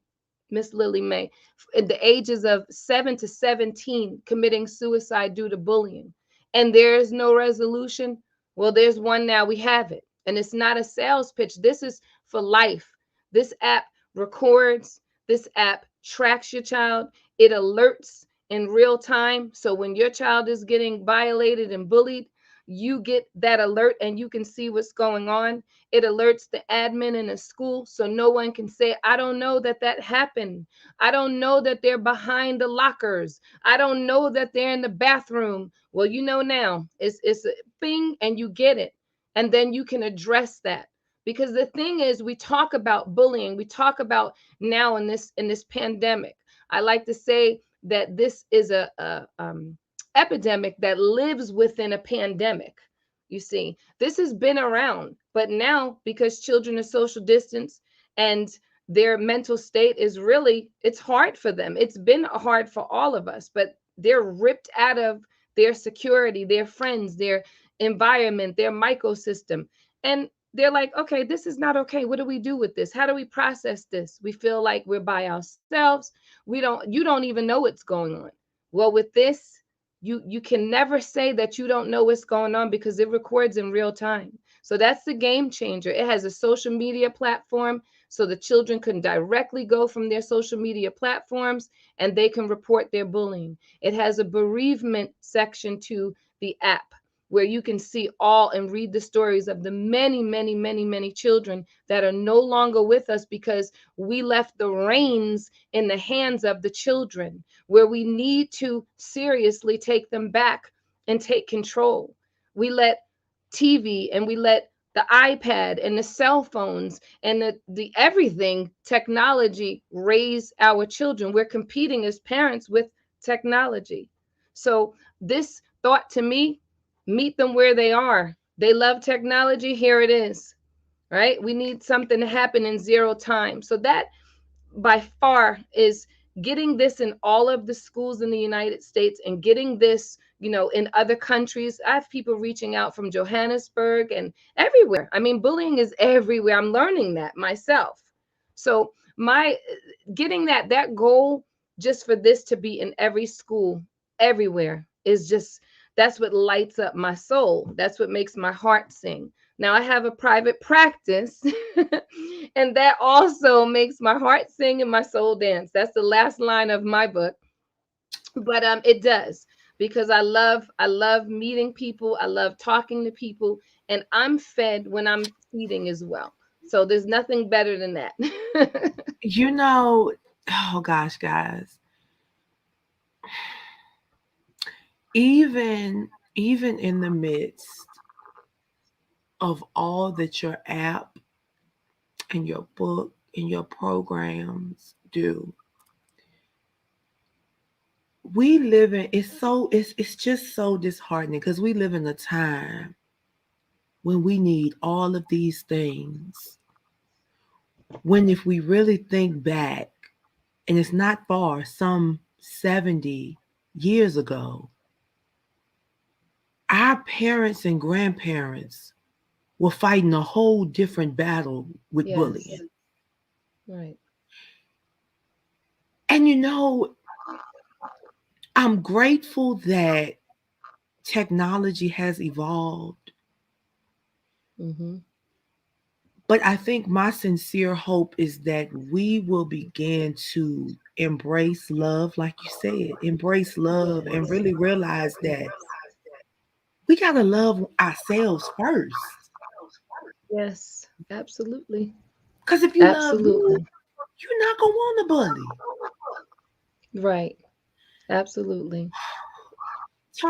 Miss Lily May, at the ages of 7 to 17, committing suicide due to bullying. And there is no resolution. Well, there's one now. We have it. And it's not a sales pitch. This is for life. This app records, this app tracks your child, it alerts in real time. So when your child is getting violated and bullied, you get that alert and you can see what's going on. It alerts the admin in a school so no one can say, I don't know that that happened. I don't know that they're behind the lockers. I don't know that they're in the bathroom. Well, you know now. It's a thing and you get it. And then you can address that. Because the thing is, we talk about bullying. We talk about now in this pandemic. I like to say that this is a epidemic that lives within a pandemic. You see, this has been around, but now because children are social distance and their mental state is really, it's hard for them. It's been hard for all of us, but they're ripped out of their security, their friends, their environment, their microsystem. And they're like, okay, this is not okay. What do we do with this? How do we process this? We feel like we're by ourselves. You don't even know what's going on. Well, with this, you can never say that you don't know what's going on because it records in real time. So that's the game changer. It has a social media platform so the children can directly go from their social media platforms and they can report their bullying. It has a bereavement section to the app where you can see all and read the stories of the many, many, many, many children that are no longer with us because we left the reins in the hands of the children, where we need to seriously take them back and take control. We let TV and we let the iPad and the cell phones and the everything technology raise our children. We're competing as parents with technology. So this thought to me, meet them where they are. They love technology. Here it is, right? We need something to happen in zero time. So that by far is getting this in all of the schools in the United States and getting this, in other countries. I have people reaching out from Johannesburg and everywhere. I mean, bullying is everywhere. I'm learning that myself. So my getting that goal just for this to be in every school everywhere is just, that's what lights up my soul. That's what makes my heart sing. Now I have a private practice and that also makes my heart sing and my soul dance. That's the last line of my book. But it does, because I love meeting people. I love talking to people, and I'm fed when I'm feeding as well. So there's nothing better than that. You know, oh gosh, guys. Even in the midst of all that your app and your book and your programs do, we live in, it's just so disheartening because we live in a time when we need all of these things, when if we really think back, and it's not far, some 70 years ago, our parents and grandparents were fighting a whole different battle with Yes. bullying. Right. And I'm grateful that technology has evolved, Mm-hmm. but I think my sincere hope is that we will begin to embrace love, like you said, embrace love and Yes. really realize that we got to love ourselves first. Yes. Absolutely. Because if you love you, Absolutely. you're not going to want to bully. Right. Absolutely.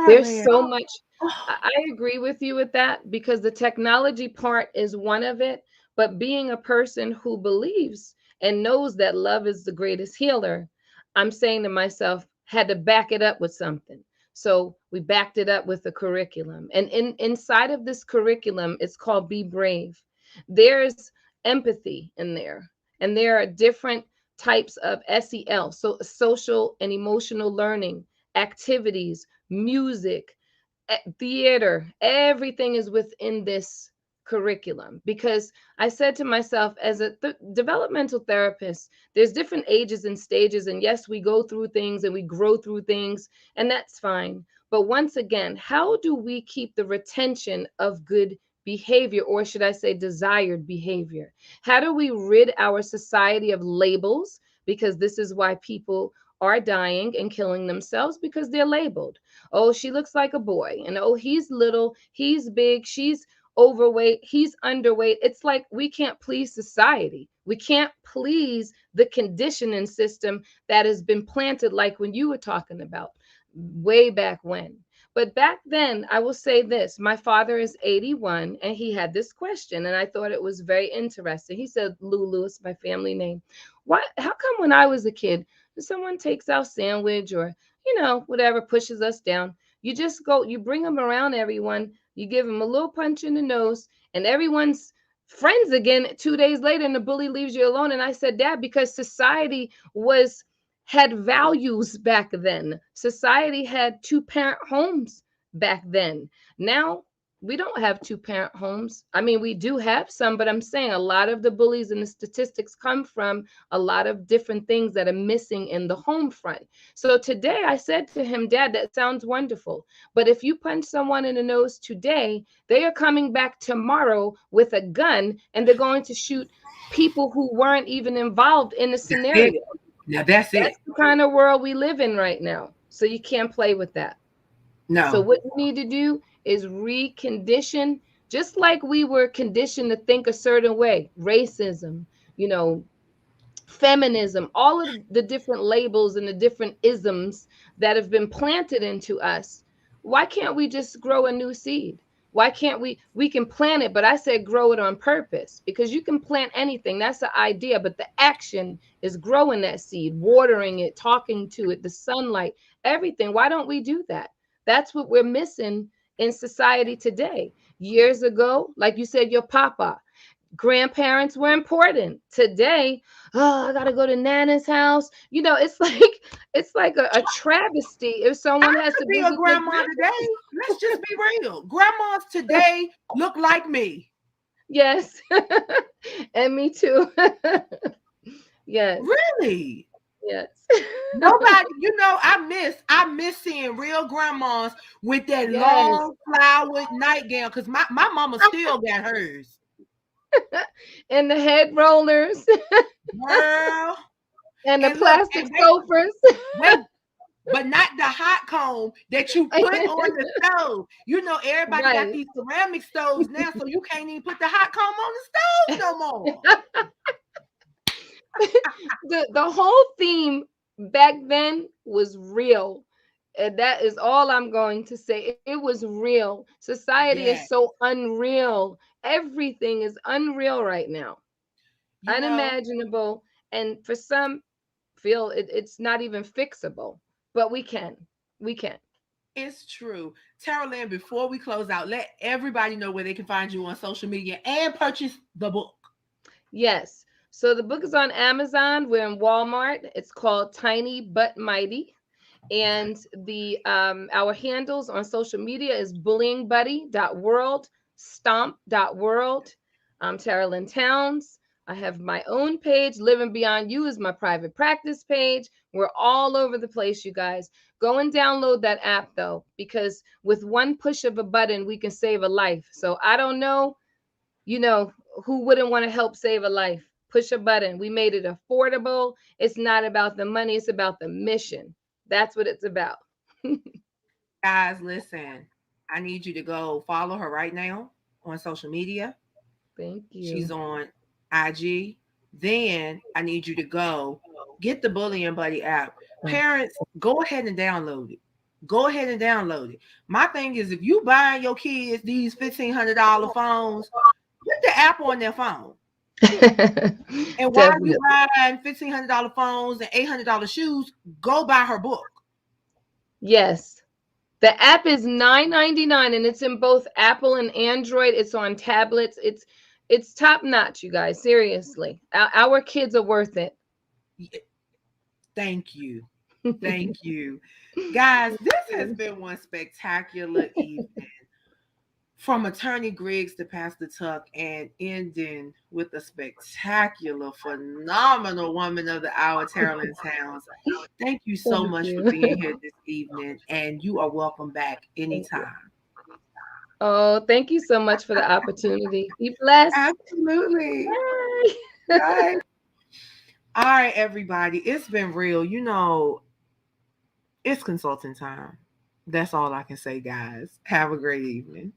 There's Charlie. so much. I agree with you with that because the technology part is one of it, but being a person who believes and knows that love is the greatest healer, I'm saying to myself, had to back it up with something. So we backed it up with the curriculum. And inside of this curriculum, it's called Be Brave. There's empathy in there. And there are different types of SEL, so social and emotional learning, activities, music, theater, everything is within this curriculum. Because I said to myself, as a developmental therapist, there's different ages and stages, and yes, we go through things and we grow through things, and that's fine. But once again, how do we keep the retention of good behavior, or should I say desired behavior? How do we rid our society of labels? Because this is why people are dying and killing themselves, because they're labeled. Oh, she looks like a boy. And oh, he's little, he's big, she's overweight, he's underweight. It's like we can't please society. We can't please the conditioning system that has been planted, like when you were talking about way back when. But back then, I will say this, my father is 81, and he had this question, and I thought it was very interesting. He said, Lulu is my family name. How come when I was a kid, someone takes our sandwich or, whatever, pushes us down, you just go, you bring them around everyone, you give them a little punch in the nose, and everyone's friends again 2 days later, and the bully leaves you alone. And I said, Dad, because society had values back then. Society had two-parent homes back then. Now we don't have two-parent homes. I mean, we do have some, but I'm saying a lot of the bullies and the statistics come from a lot of different things that are missing in the home front. So today I said to him, Dad, that sounds wonderful, but if you punch someone in the nose today, they are coming back tomorrow with a gun, and they're going to shoot people who weren't even involved in the scenario. Now that's it. That's the kind of world we live in right now. So you can't play with that. No. So what you need to do is recondition, just like we were conditioned to think a certain way. Racism, feminism, all of the different labels and the different isms that have been planted into us. Why can't we just grow a new seed? Why can't we can plant it, but I said grow it on purpose, because you can plant anything. That's the idea, but the action is growing that seed, watering it, talking to it, the sunlight, everything. Why don't we do that? That's what we're missing in society today. Years ago, like you said, your papa, grandparents were important. Today, I gotta go to Nana's house. It's like a travesty if someone has to be a grandma today. Let's just be real. Grandmas today look like me. Yes. And me too. Yes. Really? Yes. Nobody, I miss seeing real grandmas with that long flowered nightgown, because my mama still got hers. And the head rollers. Girl. And the plastic sofas. But not the hot comb that you put on the stove. Everybody got these ceramic stoves now, so you can't even put the hot comb on the stove no more. The whole theme back then was real. And that is all I'm going to say. It was real. Society is so unreal. Everything is unreal right now. Unimaginable. And for some feel it's not even fixable, but we can. It's true. Tara Lynn, before we close out, let everybody know where they can find you on social media and purchase the book. Yes. So the book is on Amazon. We're in Walmart. It's called Tiny But Mighty. And the our handles on social media is bullyingbuddy.world, stomp.world. I'm Tara Lynn Townes. I have my own page. Living Beyond You is my private practice page. We're all over the place, you guys. Go and download that app, though, because with one push of a button, we can save a life. So I don't know, who wouldn't want to help save a life? Push a button. We made it affordable. It's not about the money. It's about the mission. That's what it's about. Guys, listen, I need you to go follow her right now on social media. Thank you. She's on IG. Then I need you to go get the Bullying Buddy app. Parents, go ahead and download it. Go ahead and download it. My thing is, if you buying your kids these $1,500 phones, put the app on their phone. And while you buying $1,500 phones and $800 shoes, go buy her book. Yes. The app is $9.99 and it's in both Apple and Android. It's on tablets. It's top notch, you guys. Seriously. Our kids are worth it. Thank you. Thank you. Guys, this has been one spectacular evening. From Attorney Griggs to Pastor Tuck, and ending with a spectacular, phenomenal woman of the hour, Carolyn Townes. Thank you so Thank much you. for being here this evening, and you are welcome back Thank you. anytime. Oh, thank you so much for the opportunity. Be blessed. Absolutely. Bye. Bye. All right, everybody. It's been real. It's consulting time. That's all I can say, guys. Have a great evening.